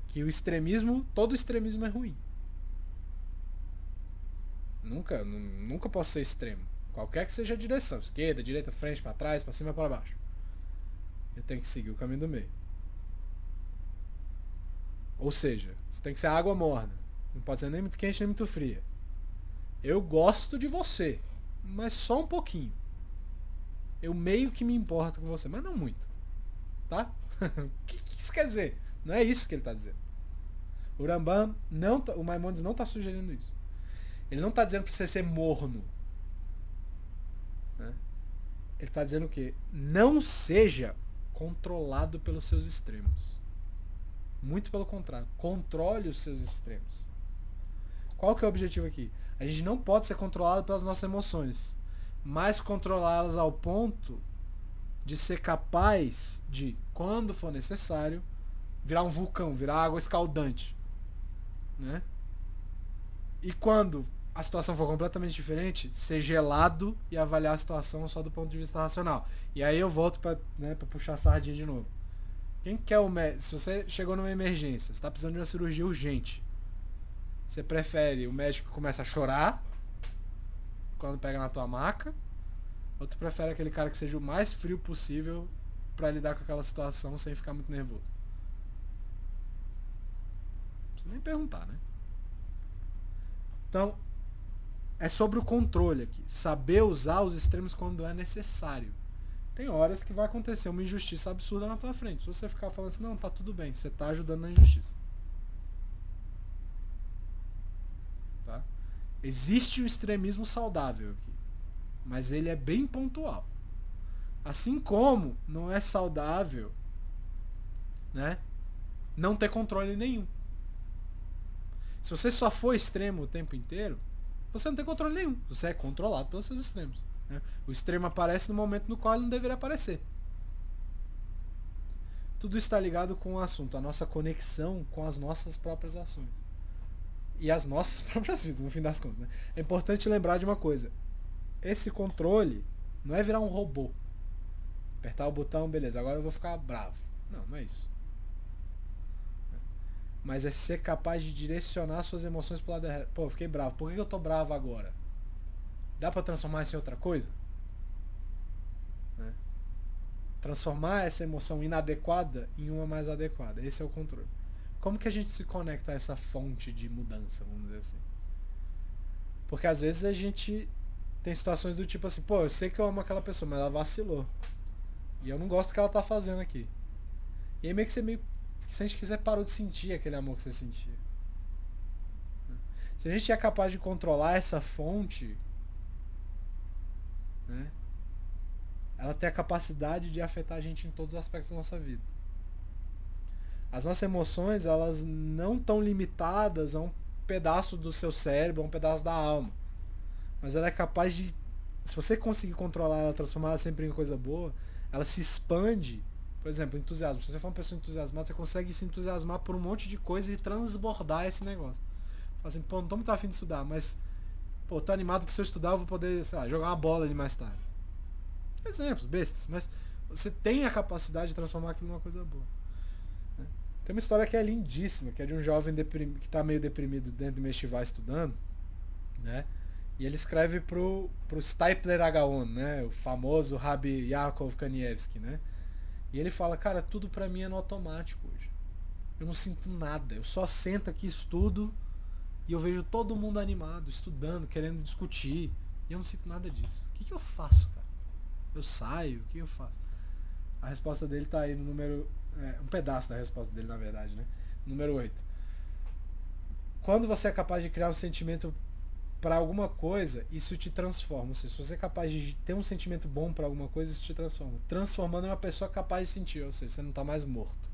que o extremismo, todo extremismo é ruim. Nunca posso ser extremo. Qualquer que seja a direção, esquerda, direita, frente, para trás, para cima, para baixo. Eu tenho que seguir o caminho do meio. Ou seja, você tem que ser água morna. Não pode ser nem muito quente nem muito fria. Eu gosto de você, mas só um pouquinho. Eu meio que me importo com você, mas não muito. Tá? O que isso quer dizer? Não é isso que ele está dizendo. O Rambam o Maimônides não está sugerindo isso. Ele não está dizendo para você ser morno. Né? Ele está dizendo o quê? Não seja controlado pelos seus extremos. Muito pelo contrário. Controle os seus extremos. Qual que é o objetivo aqui? A gente não pode ser controlado pelas nossas emoções, mas controlá-las ao ponto de ser capaz de, quando for necessário, virar um vulcão, virar água escaldante. Né? E quando a situação for completamente diferente, ser gelado e avaliar a situação só do ponto de vista racional. E aí eu volto para puxar a sardinha de novo. Quem quer o médico? Se você chegou numa emergência, você está precisando de uma cirurgia urgente, você prefere o médico que começa a chorar quando pega na tua maca, ou tu prefere aquele cara que seja o mais frio possível para lidar com aquela situação sem ficar muito nervoso? Não precisa nem perguntar, né? Então, é sobre o controle aqui. Saber usar os extremos quando é necessário. Tem horas que vai acontecer uma injustiça absurda na tua frente. Se você ficar falando assim, não, tá tudo bem, você tá ajudando na injustiça. Tá? Existe o extremismo saudável aqui, mas ele é bem pontual. Assim como não é saudável, né, não ter controle nenhum. Se você só for extremo o tempo inteiro, você não tem controle nenhum. Você é controlado pelos seus extremos. Né? O extremo aparece no momento no qual ele não deveria aparecer. Tudo está ligado com o assunto, a nossa conexão com as nossas próprias ações. E as nossas próprias vidas, no fim das contas. Né? É importante lembrar de uma coisa. Esse controle não é virar um robô. Apertar o botão, beleza, agora eu vou ficar bravo. Não é isso. mas é ser capaz de direcionar suas emoções pro lado errado. Pô, eu fiquei bravo. Por que eu tô bravo agora? Dá pra transformar isso em outra coisa? Né? Transformar essa emoção inadequada em uma mais adequada. Esse é o controle. Como que a gente se conecta a essa fonte de mudança, vamos dizer assim? Porque às vezes a gente tem situações do tipo assim, pô, eu sei que eu amo aquela pessoa, mas ela vacilou. E eu não gosto do que ela tá fazendo aqui. E aí meio que você meio sente que você parou de sentir aquele amor que você sentia. Se a gente é capaz de controlar essa fonte, né, ela tem a capacidade de afetar a gente em todos os aspectos da nossa vida. As nossas emoções, elas não estão limitadas a um pedaço do seu cérebro, a um pedaço da alma. Mas ela é capaz de, se você conseguir controlar ela, transformar ela sempre em coisa boa, ela se expande. Por exemplo, entusiasmo. Se você for uma pessoa entusiasmada, você consegue se entusiasmar por um monte de coisa e transbordar esse negócio. Fala assim, pô, não tô muito afim de estudar, mas, pô, tô animado pra se eu estudar, eu vou poder, sei lá, jogar uma bola ali mais tarde. Exemplos, bestas, mas você tem a capacidade de transformar aquilo numa coisa boa. Né? Tem uma história que é lindíssima, que é de um jovem que tá meio deprimido dentro de uma estival estudando, né? E ele escreve pro Stipler Gaon, né? O famoso Rabbi Yaakov Kanievsky, né? E ele fala, cara, tudo pra mim é no automático hoje. Eu não sinto nada. Eu só sento aqui, estudo, e eu vejo todo mundo animado, estudando, querendo discutir. E eu não sinto nada disso. O que eu faço, cara? Eu saio? O que eu faço? A resposta dele tá aí no número... um pedaço da resposta dele, na verdade, né? Número 8. Quando você é capaz de criar um sentimento para alguma coisa, isso te transforma. Ou seja, se você é capaz de ter um sentimento bom para alguma coisa, isso te transforma. Transformando em uma pessoa capaz de sentir, ou seja, você não está mais morto.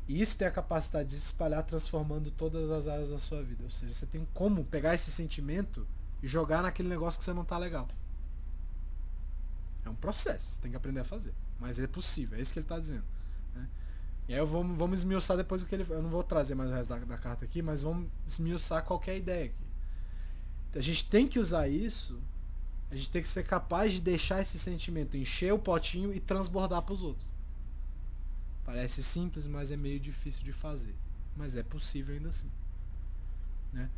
E isso tem a capacidade de se espalhar transformando todas as áreas da sua vida. Ou seja, você tem como pegar esse sentimento e jogar naquele negócio que você não está legal. É um processo, você tem que aprender a fazer. Mas é possível, é isso que ele está dizendo. Né? E aí vamos esmiuçar depois o que ele... Eu não vou trazer mais o resto da carta aqui, mas vamos esmiuçar qualquer ideia aqui. A gente tem que usar isso, a gente tem que ser capaz de deixar esse sentimento encher o potinho e transbordar para os outros. Parece simples, mas é meio difícil de fazer. Mas é possível ainda assim. Né?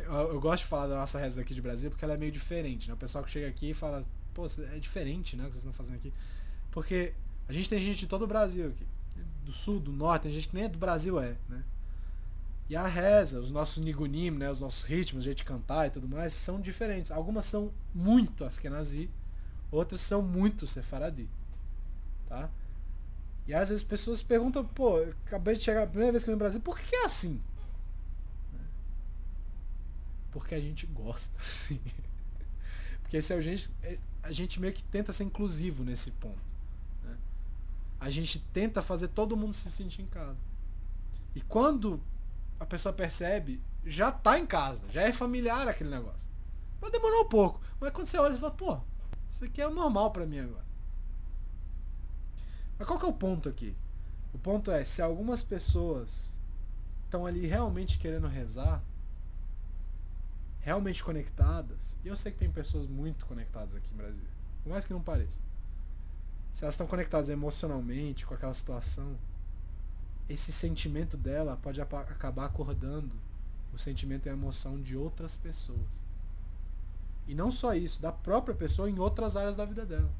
Eu gosto de falar da nossa reza aqui de Brasília porque ela é meio diferente. Né? O pessoal que chega aqui e fala, pô, é diferente, né, o que vocês estão fazendo aqui. Porque a gente tem gente de todo o Brasil aqui. Do sul, do norte, tem gente que nem é do Brasil, né? E a reza, os nossos nigunim, né, os nossos ritmos, o jeito de cantar e tudo mais, são diferentes. Algumas são muito Askenazi, outras são muito Sefaradi. Tá? E às vezes as pessoas perguntam, pô, eu acabei de chegar a primeira vez que eu vim no Brasil, por que é assim? Porque a gente gosta, sim. Porque esse é o jeito, a gente meio que tenta ser inclusivo nesse ponto. Né? A gente tenta fazer todo mundo se sentir em casa. E quando a pessoa percebe, já tá em casa, já é familiar aquele negócio. Vai demorar um pouco, mas quando você olha, você fala, pô, isso aqui é o normal pra mim agora. Mas qual que é o ponto aqui? O ponto é, se algumas pessoas estão ali realmente querendo rezar, realmente conectadas, e eu sei que tem pessoas muito conectadas aqui em Brasília, por mais que não pareça. Se elas estão conectadas emocionalmente com aquela situação, esse sentimento dela pode acabar acordando o sentimento e a emoção de outras pessoas. E não só isso, da própria pessoa em outras áreas da vida dela.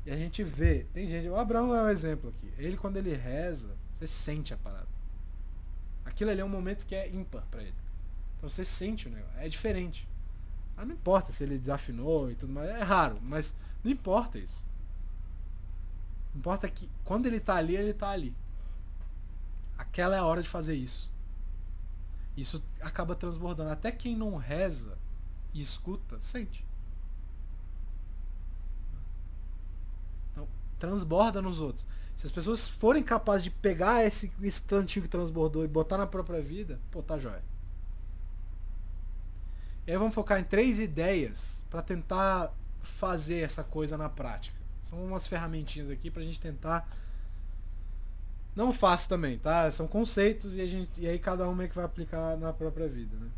E a gente vê, tem gente, o Abraão é um exemplo aqui. Ele, quando ele reza, você sente a parada. Aquilo ali é um momento que é ímpar pra ele. Então você sente o negócio, é diferente. Ah, não importa se ele desafinou e tudo mais, é raro, mas não importa isso. Importa que quando ele tá ali, ele tá ali. Aquela é a hora de fazer isso. Isso acaba transbordando. Até quem não reza e escuta, sente. Então, transborda nos outros. Se as pessoas forem capazes de pegar esse instantinho que transbordou e botar na própria vida, pô, tá jóia. E aí vamos focar em 3 ideias para tentar fazer essa coisa na prática. São umas ferramentinhas aqui pra gente tentar. Não fácil também, tá? São conceitos e aí cada um meio que vai aplicar na própria vida, né?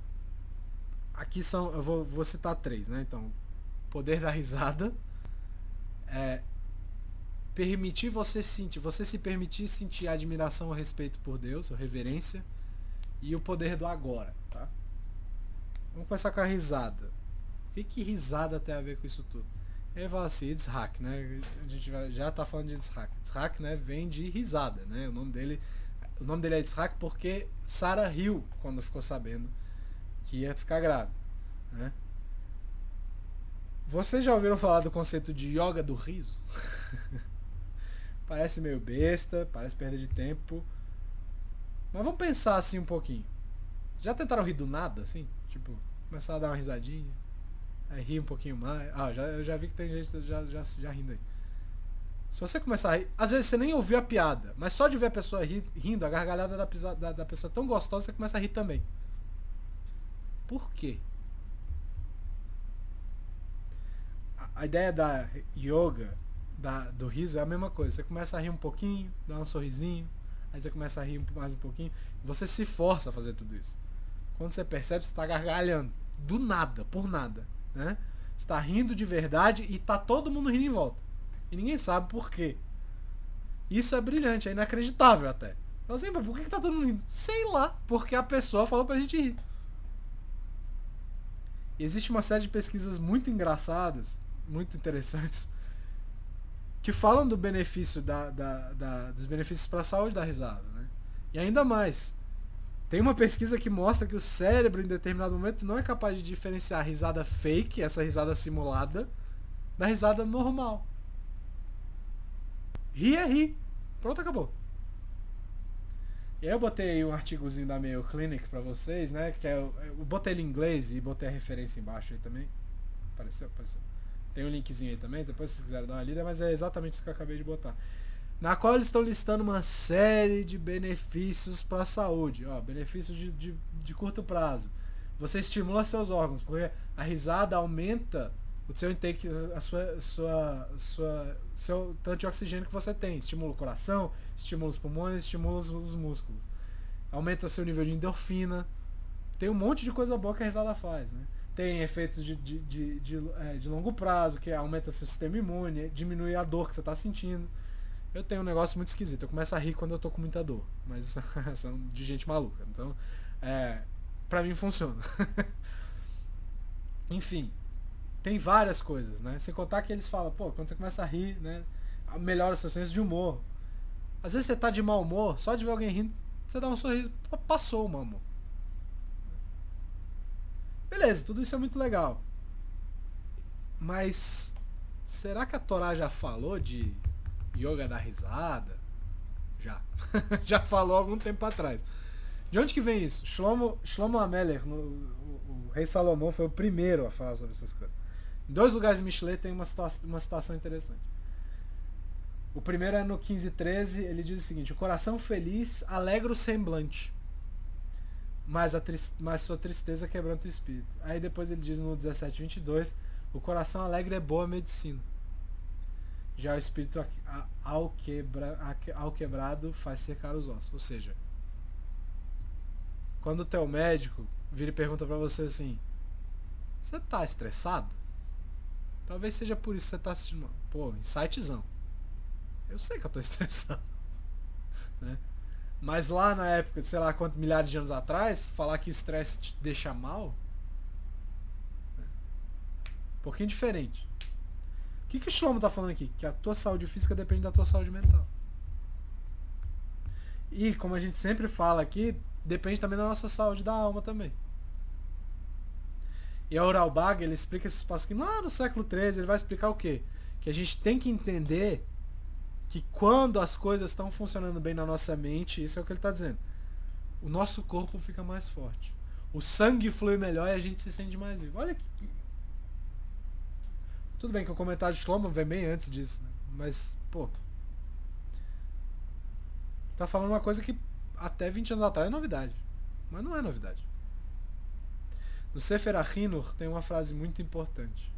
Aqui são, eu vou citar 3, né? Então, poder da risada, permitir você sentir, você se permitir sentir admiração ou respeito por Deus, ou reverência, e o poder do agora, tá? Vamos começar com a risada. O que risada tem a ver com isso tudo? Aí fala assim, Yitzhak, né? A gente já tá falando de Yitzhak. Yitzhak, né, vem de risada, né? O nome dele é Yitzhak porque Sarah riu quando ficou sabendo que ia ficar grávida, né? Vocês já ouviram falar do conceito de yoga do riso? Parece meio besta, parece perda de tempo. Mas vamos pensar assim um pouquinho. Vocês já tentaram rir do nada, assim? Tipo, começar a dar uma risadinha, aí rir um pouquinho mais. Eu já vi que tem gente já rindo aí. Se você começar a rir, às vezes você nem ouviu a piada, mas só de ver a pessoa rindo, a gargalhada da pessoa é tão gostosa, você começa a rir também. Por quê? A ideia da yoga, do riso, é a mesma coisa. Você começa a rir um pouquinho, dá um sorrisinho, aí você começa a rir mais um pouquinho, você se força a fazer tudo isso. Quando você percebe, você está gargalhando. Do nada, por nada. Né? Você está rindo de verdade e tá todo mundo rindo em volta. E ninguém sabe por quê. Isso é brilhante, é inacreditável até. Fala assim, por que tá todo mundo rindo? Sei lá, porque a pessoa falou pra gente rir. E existe uma série de pesquisas muito engraçadas, muito interessantes, que falam do benefício dos benefícios para a saúde da risada. Né? E ainda mais, tem uma pesquisa que mostra que o cérebro em determinado momento não é capaz de diferenciar a risada fake, essa risada simulada, da risada normal. Rir é rir. Pronto, acabou. E aí eu botei um artigozinho da Mayo Clinic pra vocês, né? Que eu botei ele em inglês e botei a referência embaixo aí também. Apareceu. Tem um linkzinho aí também, depois se vocês quiserem dar uma lida, mas é exatamente isso que eu acabei de botar. Na qual eles estão listando uma série de benefícios para a saúde. Ó, benefícios de curto prazo. Você estimula seus órgãos, porque a risada aumenta o seu intake, seu tanto de oxigênio que você tem. Estimula o coração, estimula os pulmões, estimula os músculos. Aumenta seu nível de endorfina. Tem um monte de coisa boa que a risada faz, né? Tem efeitos de longo prazo, que aumenta seu sistema imune, diminui a dor que você está sentindo. Eu tenho um negócio muito esquisito. Eu começo a rir quando eu tô com muita dor. Mas são de gente maluca. Então, pra mim funciona. Enfim, tem várias coisas, né? Sem contar que eles falam, quando você começa a rir, né? Melhora o seu senso de humor. Às vezes você tá de mau humor, só de ver alguém rindo, você dá um sorriso, passou o mau humor. Beleza, tudo isso é muito legal. Mas será que a Torá já falou de yoga da risada? Já. Já falou há algum tempo atrás. De onde que vem isso? Shlomo Ameler, o rei Salomão, foi o primeiro a falar sobre essas coisas. Em 2 lugares de Mishlei tem uma citação interessante. O primeiro é no 15:13, ele diz o seguinte: o coração feliz alegra o semblante, mas sua tristeza quebranta o espírito. Aí depois ele diz no 17:22, o coração alegre é boa medicina. Já o espírito ao quebrado faz secar os ossos. Ou seja, quando o teu médico vira e pergunta pra você assim, você tá estressado? Talvez seja por isso que você tá assistindo. Insightzão. Eu sei que eu tô estressado. Né? Mas lá na época, sei lá quantos milhares de anos atrás, falar que o estresse te deixa mal, um pouquinho diferente. O que o Shlomo tá falando aqui? Que a tua saúde física depende da tua saúde mental. E, como a gente sempre fala aqui, depende também da nossa saúde da alma também. E a Uralbag, ele explica esse espaço aqui lá no século XIII, ele vai explicar o quê? Que a gente tem que entender que quando as coisas estão funcionando bem na nossa mente, isso é o que ele está dizendo, o nosso corpo fica mais forte. O sangue flui melhor e a gente se sente mais vivo. Olha que... Tudo bem que o comentário de Shlomo vem bem antes disso, né? Mas, tá falando uma coisa que até 20 anos atrás é novidade. Mas não é novidade. No Sefer Ahinur tem uma frase muito importante,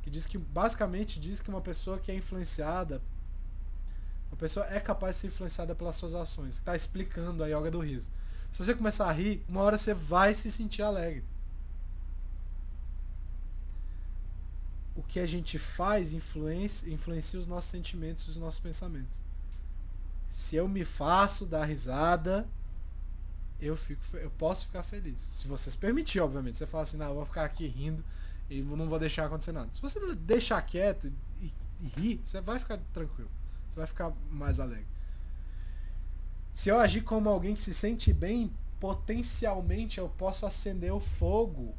que diz que, basicamente, diz que uma pessoa que é influenciada, uma pessoa é capaz de ser influenciada pelas suas ações. Está explicando a yoga do riso. Se você começar a rir, uma hora você vai se sentir alegre. o que a gente faz influencia os nossos sentimentos e os nossos pensamentos. Se eu me faço dar risada, eu posso ficar feliz. Se você se permitir, obviamente. Você fala assim, não, eu vou ficar aqui rindo e não vou deixar acontecer nada. Se você deixar quieto e rir, você vai ficar tranquilo. Você vai ficar mais alegre. Se eu agir como alguém que se sente bem, potencialmente eu posso acender o fogo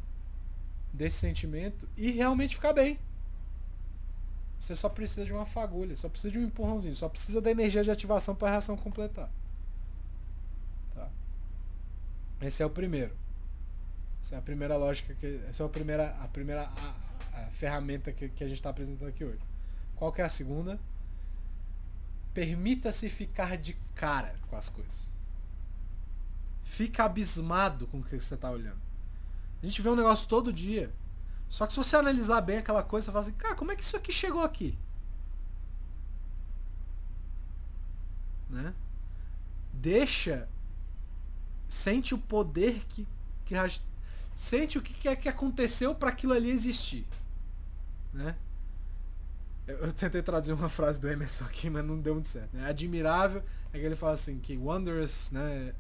desse sentimento e realmente ficar bem. Você só precisa de uma fagulha, só precisa de um empurrãozinho, só precisa da energia de ativação para a reação completar. Tá? Esse é o primeiro. Essa é a primeira lógica, essa é a primeira ferramenta que a gente está apresentando aqui hoje. Qual que é a segunda? Permita-se ficar de cara com as coisas. Fica abismado com o que você está olhando. A gente vê um negócio todo dia. Só que se você analisar bem aquela coisa, você fala assim, cara, como é que isso aqui chegou aqui? Né? Sente o poder sente o que é que aconteceu para aquilo ali existir. Né? Eu tentei traduzir uma frase do Emerson aqui, mas não deu muito certo. Né? Admirável é que ele fala assim, que wondrous, né?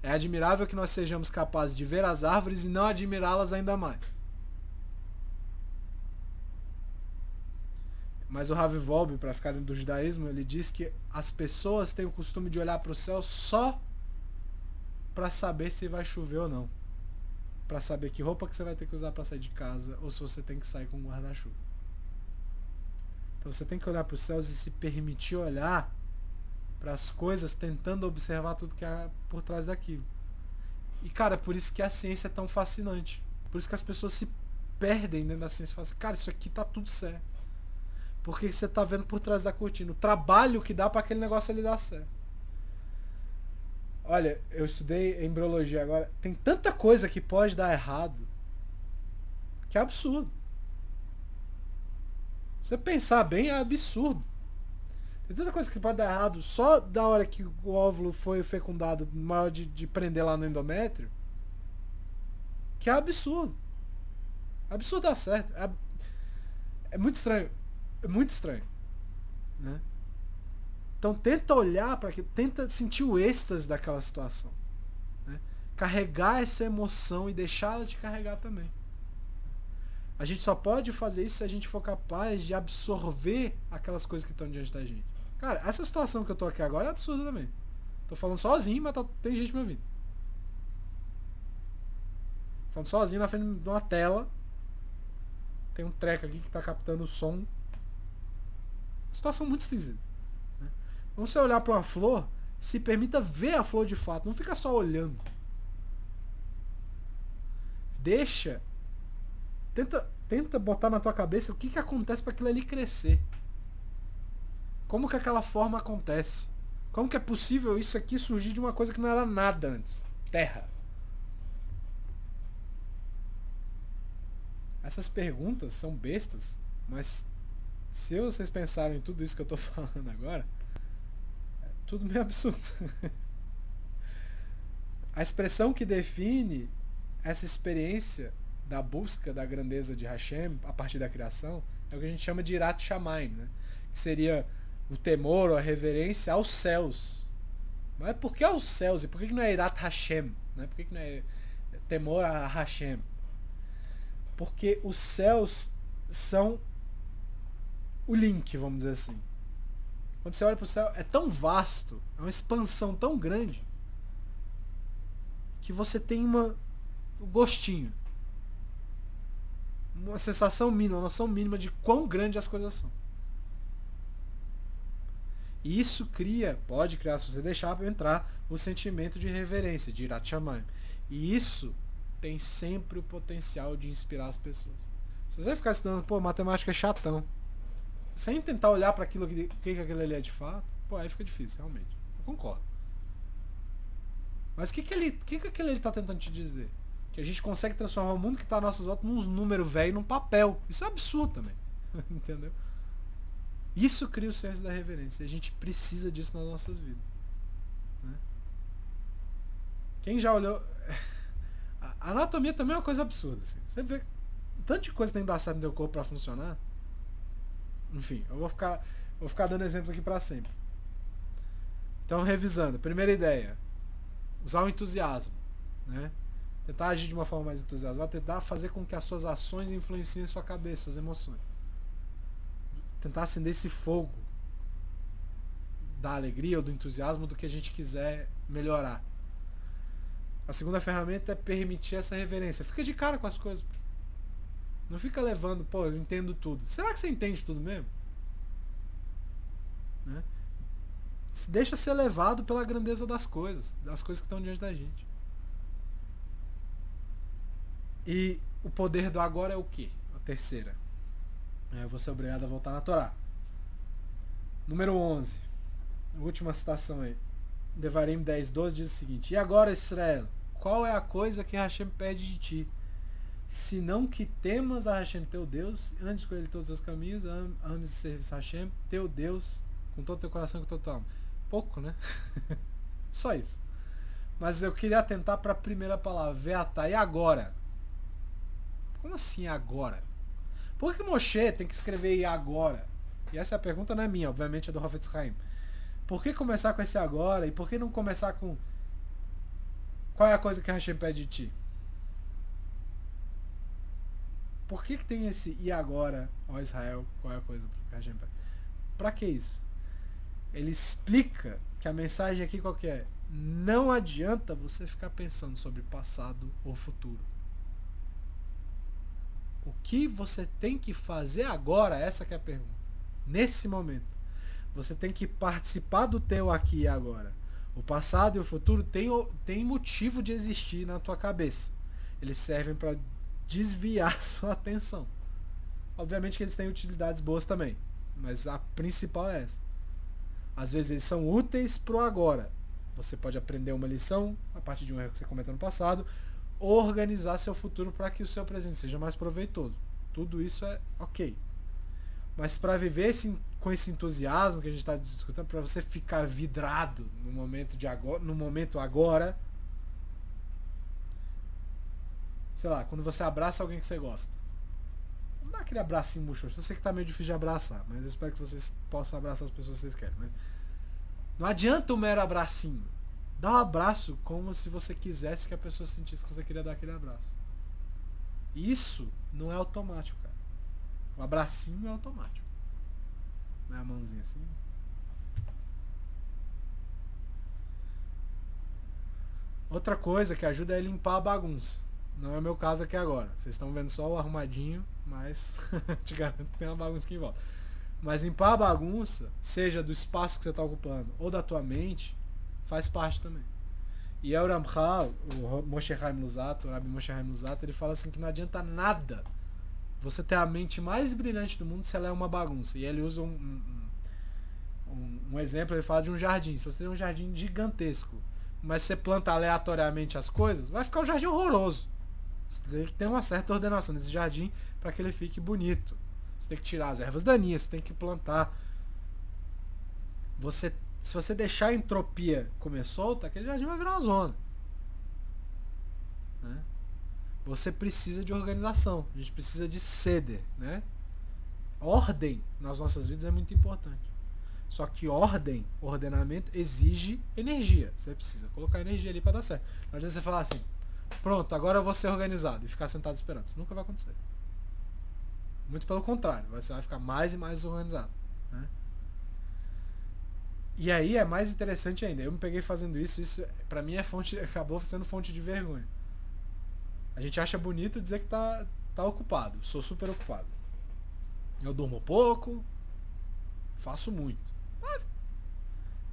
É admirável que nós sejamos capazes de ver as árvores e não admirá-las ainda mais. Mas o Ravi Volbe, para ficar dentro do judaísmo, ele diz que as pessoas têm o costume de olhar para o céu só para saber se vai chover ou não. Para saber que roupa que você vai ter que usar para sair de casa ou se você tem que sair com um guarda-chuva. Então você tem que olhar para os céus e se permitir olhar para as coisas tentando observar tudo que há por trás daquilo. E cara, por isso que a ciência é tão fascinante. Por isso que as pessoas se perdem dentro da ciência e falam assim, cara, isso aqui tá tudo certo. Porque você tá vendo por trás da cortina. O trabalho que dá para aquele negócio ali dar certo. Olha, eu estudei embriologia agora. Tem tanta coisa que pode dar errado. Que é absurdo. Se você pensar bem, é absurdo. Tem tanta coisa que pode dar errado só da hora que o óvulo foi fecundado, na hora de prender lá no endométrio. Que é absurdo. Absurdo dar certo. É muito estranho. É muito estranho, né? Então tenta olhar para aquilo, tenta sentir o êxtase daquela situação, né? Carregar essa emoção e deixá-la de carregar também. A gente só pode fazer isso se a gente for capaz de absorver aquelas coisas que estão diante da gente. Cara, essa situação que eu tô aqui agora é absurda também. Tô falando sozinho, mas tem gente me ouvindo. Falando sozinho na frente de uma tela. Tem um treco aqui que tá captando o som. Situação muito esquisita. Né? Então você olhar para uma flor, se permita ver a flor de fato, não fica só olhando. Tenta botar na tua cabeça o que acontece para aquilo ali crescer. Como que aquela forma acontece? Como que é possível isso aqui surgir de uma coisa que não era nada antes? Terra. Essas perguntas são bestas, mas se vocês pensarem em tudo isso que eu tô falando agora, é tudo meio absurdo. A expressão que define essa experiência da busca da grandeza de Hashem a partir da criação é o que a gente chama de Irat Shamayim, né? Que seria o temor ou a reverência aos céus. Mas por que aos céus? E por que não é Irat Hashem? Né? Por que não é temor a Hashem? Porque os céus são o link, vamos dizer assim. Quando você olha para o céu, é tão vasto, é uma expansão tão grande, que você tem um gostinho, uma sensação mínima, uma noção mínima de quão grande as coisas são. E isso pode criar, se você deixar para entrar, o sentimento de reverência, de Irat Shamayim. E isso tem sempre o potencial de inspirar as pessoas. Se você ficar estudando, matemática é chatão, sem tentar olhar para aquilo que aquilo ali é de fato, aí fica difícil, realmente. Eu concordo. Mas o que aquele ali tá tentando te dizer? Que a gente consegue transformar o mundo que tá a nossas voltas num número velho, num papel. Isso é absurdo também. Entendeu? Isso cria o senso da reverência. A gente precisa disso nas nossas vidas. Né? Quem já olhou... A anatomia também é uma coisa absurda. Assim. Você vê tanto de coisa que tem que dar certo no teu corpo pra funcionar. Enfim, eu vou ficar dando exemplos aqui pra sempre. Então, revisando. Primeira ideia. Usar o entusiasmo, né? Tentar agir de uma forma mais entusiasmada, tentar fazer com que as suas ações influenciem sua cabeça, suas emoções. Tentar acender esse fogo da alegria ou do entusiasmo do que a gente quiser melhorar. A segunda ferramenta é permitir essa reverência. Fica de cara com as coisas. Não fica levando, pô, eu entendo tudo. Será que você entende tudo mesmo? Né? Deixa ser levado pela grandeza das coisas que estão diante da gente. E o poder do agora é o quê? A terceira. Eu vou ser obrigado a voltar na Torá. Número 11. A última citação aí. Devarim 10:12 diz o seguinte: E agora, Israel, qual é a coisa que Hashem pede de ti? Senão que temas a Hashem teu Deus, antes com ele todos os seus caminhos, ames e serves a Hashem teu Deus com todo o teu coração e com toda a tua alma. Pouco, né? Só isso. Mas eu queria atentar para a primeira palavra, Veatá. E agora? Como assim agora? Por que Moshe tem que escrever e agora? E essa é a pergunta, não é minha, obviamente é do Hafetz Haim. Por que começar com esse agora e por que não começar com qual é a coisa que Hashem pede de ti? Por que tem esse e agora, ó Israel, qual é a coisa que Hashem pede? Pra que isso? Ele explica que a mensagem aqui qual que é? Não adianta você ficar pensando sobre passado ou futuro. O que você tem que fazer agora? Essa que é a pergunta. Nesse momento. Você tem que participar do teu aqui e agora. O passado e o futuro tem motivo de existir na tua cabeça. Eles servem para desviar sua atenção. Obviamente que eles têm utilidades boas também. Mas a principal é essa. Às vezes eles são úteis pro agora. Você pode aprender uma lição a partir de um erro que você cometeu no passado, ou organizar seu futuro para que o seu presente seja mais proveitoso. Tudo isso é ok. Mas para viver com esse entusiasmo que a gente está discutindo, para você ficar vidrado no momento agora, sei lá, quando você abraça alguém que você gosta, não dá aquele abracinho murcho. Eu sei que tá meio difícil de abraçar, mas eu espero que vocês possam abraçar as pessoas que vocês querem. Mas não adianta o mero abracinho. Dá um abraço como se você quisesse que a pessoa sentisse que você queria dar aquele abraço. Isso não é automático, cara. O abracinho é automático. Não é a mãozinha assim. Outra coisa que ajuda é limpar a bagunça. Não é o meu caso aqui agora. Vocês estão vendo só o arrumadinho, mas te garanto que tem uma bagunça aqui em volta. Mas limpar a bagunça, seja do espaço que você está ocupando ou da tua mente, faz parte também. E o Ramchal, o Moshe Haim Luzzatto, o Rabbi Moshe Haim Luzzatto, ele fala assim que não adianta nada você ter a mente mais brilhante do mundo se ela é uma bagunça. E ele usa um exemplo, ele fala de um jardim. Se você tem um jardim gigantesco, mas você planta aleatoriamente as coisas, vai ficar um jardim horroroso. Você tem que ter uma certa ordenação nesse jardim para que ele fique bonito. Você tem que tirar as ervas daninhas, você tem que plantar. Se você deixar a entropia comer solta, aquele jardim vai virar uma zona. Né? Você precisa de organização. A gente precisa de ceder. Né? Ordem nas nossas vidas é muito importante. Só que ordenamento exige energia. Você precisa colocar energia ali para dar certo. Não adianta você falar assim, pronto, agora eu vou ser organizado e ficar sentado esperando. Isso nunca vai acontecer. Muito pelo contrário, você vai ficar mais e mais organizado. Né? E aí é mais interessante ainda. Eu me peguei fazendo isso pra mim acabou sendo fonte de vergonha. A gente acha bonito dizer que tá ocupado. Sou super ocupado. Eu durmo pouco, faço muito. Mas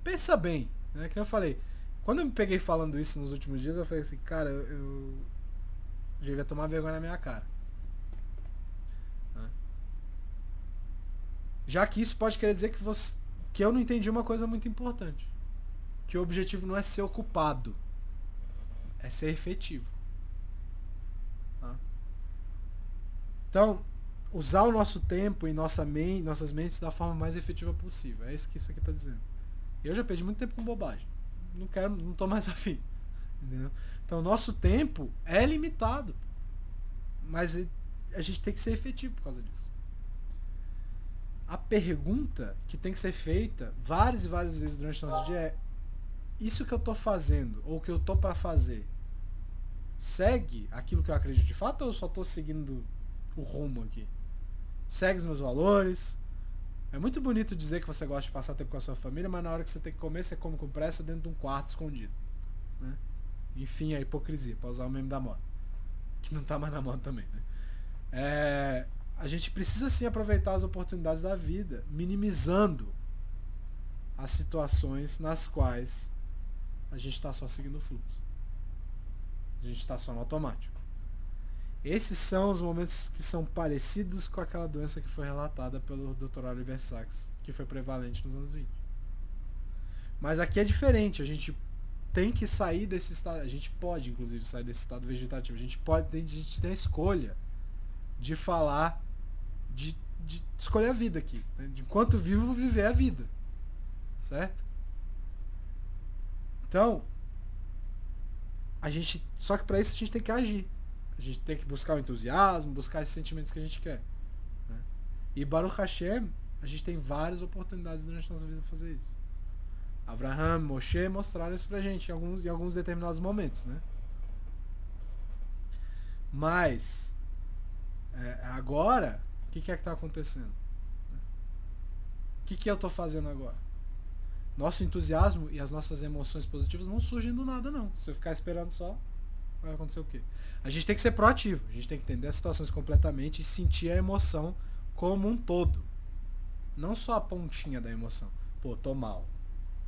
pensa bem, né? Que eu falei, quando eu me peguei falando isso nos últimos dias, eu falei assim, cara, eu devia tomar vergonha na minha cara. Né? Já que isso pode querer dizer que eu não entendi uma coisa muito importante. Que o objetivo não é ser ocupado, é ser efetivo. Tá? Então, usar o nosso tempo e nossas mentes da forma mais efetiva possível. É isso que isso aqui está dizendo. Eu já perdi muito tempo com bobagem. Não tô mais afim. Entendeu? Então, nosso tempo é limitado. Mas a gente tem que ser efetivo por causa disso. A pergunta que tem que ser feita várias e várias vezes durante o nosso dia é: isso que eu tô fazendo, ou que eu tô para fazer, segue aquilo que eu acredito de fato, ou eu só tô seguindo o rumo aqui? Segue os meus valores? É muito bonito dizer que você gosta de passar tempo com a sua família, mas na hora que você tem que comer, você come com pressa dentro de um quarto escondido, né? Enfim, a hipocrisia, para usar o meme da moda, que não tá mais na moda também, né? A gente precisa sim aproveitar as oportunidades da vida, minimizando as situações nas quais a gente está só seguindo o fluxo. A gente está só no automático. Esses são os momentos que são parecidos com aquela doença que foi relatada pelo Dr. Oliver Sacks, que foi prevalente nos anos 20. Mas aqui é diferente, a gente tem que sair desse estado, a gente pode inclusive sair desse estado vegetativo, a gente tem a escolha de falar, de escolher a vida aqui, né? De enquanto vivo, viver a vida, certo? Então, só que para isso a gente tem que agir. A gente tem que buscar o entusiasmo, buscar esses sentimentos que a gente quer, né? E Baruch Hashem, a gente tem várias oportunidades durante a nossa vida para fazer isso. Abraham, Moshe mostraram isso pra gente em alguns determinados momentos, né? Mas agora, o que é que está acontecendo? O que eu estou fazendo agora? Nosso entusiasmo e as nossas emoções positivas não surgem do nada, não. Se eu ficar esperando só, vai acontecer o quê? A gente tem que ser proativo. A gente tem que entender as situações completamente e sentir a emoção como um todo. Não só a pontinha da emoção. Pô, tô mal.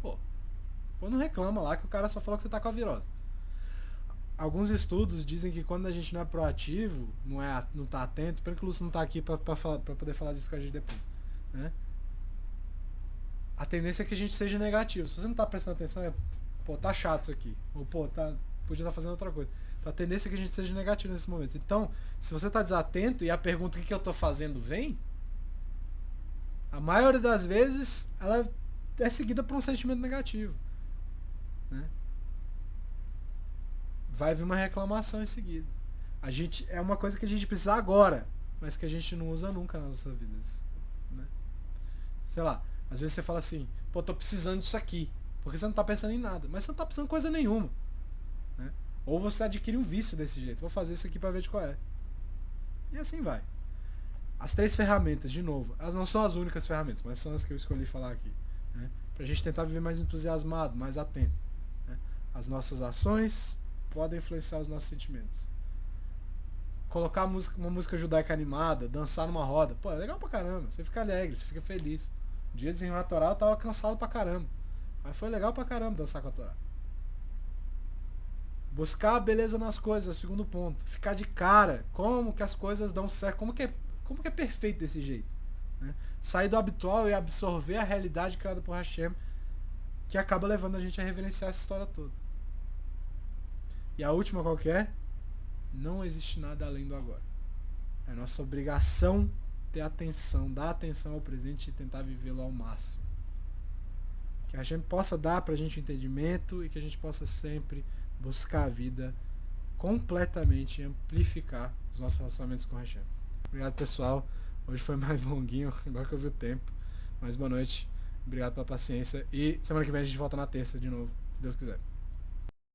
Pô, não reclama lá que o cara só falou que você tá com a virose. Alguns estudos dizem que quando a gente não é proativo, não tá atento, pelo que o Lúcio não tá aqui pra poder falar disso com a gente depois, né? A tendência é que a gente seja negativo. Se você não tá prestando atenção, pô, tá chato isso aqui. Ou, pô, podia estar fazendo outra coisa. Então a tendência é que a gente seja negativo nesses momentos. Então, se você tá desatento e a pergunta o que eu tô fazendo vem, a maioria das vezes ela é seguida por um sentimento negativo, né? Vai vir uma reclamação em seguida. É uma coisa que a gente precisa agora, mas que a gente não usa nunca nas nossas vidas, né? Sei lá, às vezes você fala assim, pô, tô precisando disso aqui, porque você não tá pensando em nada, mas você não tá precisando de coisa nenhuma, né? Ou você adquire um vício desse jeito, vou fazer isso aqui pra ver de qual é. E assim vai. As 3 ferramentas, de novo, elas não são as únicas ferramentas, mas são as que eu escolhi falar aqui, né? Pra gente tentar viver mais entusiasmado, mais atento, né? As nossas ações podem influenciar os nossos sentimentos. Colocar uma música judaica animada, dançar numa roda, pô, é legal pra caramba, você fica alegre, você fica feliz. O dia de desenrolar a Torá eu tava cansado pra caramba, mas foi legal pra caramba dançar com a Torá. Buscar a beleza nas coisas, segundo ponto. Ficar de cara, como que as coisas dão certo, como que é perfeito desse jeito, né? Sair do habitual e absorver a realidade criada por Hashem, que acaba levando a gente a reverenciar essa história toda. E a última qual que é? Não existe nada além do agora. É nossa obrigação ter atenção, dar atenção ao presente e tentar vivê-lo ao máximo. Que a gente possa dar pra gente o entendimento e que a gente possa sempre buscar a vida completamente e amplificar os nossos relacionamentos com o Hashem. Obrigado, pessoal. Hoje foi mais longuinho, agora que eu vi o tempo. Mas boa noite. Obrigado pela paciência. E semana que vem a gente volta na terça de novo, se Deus quiser.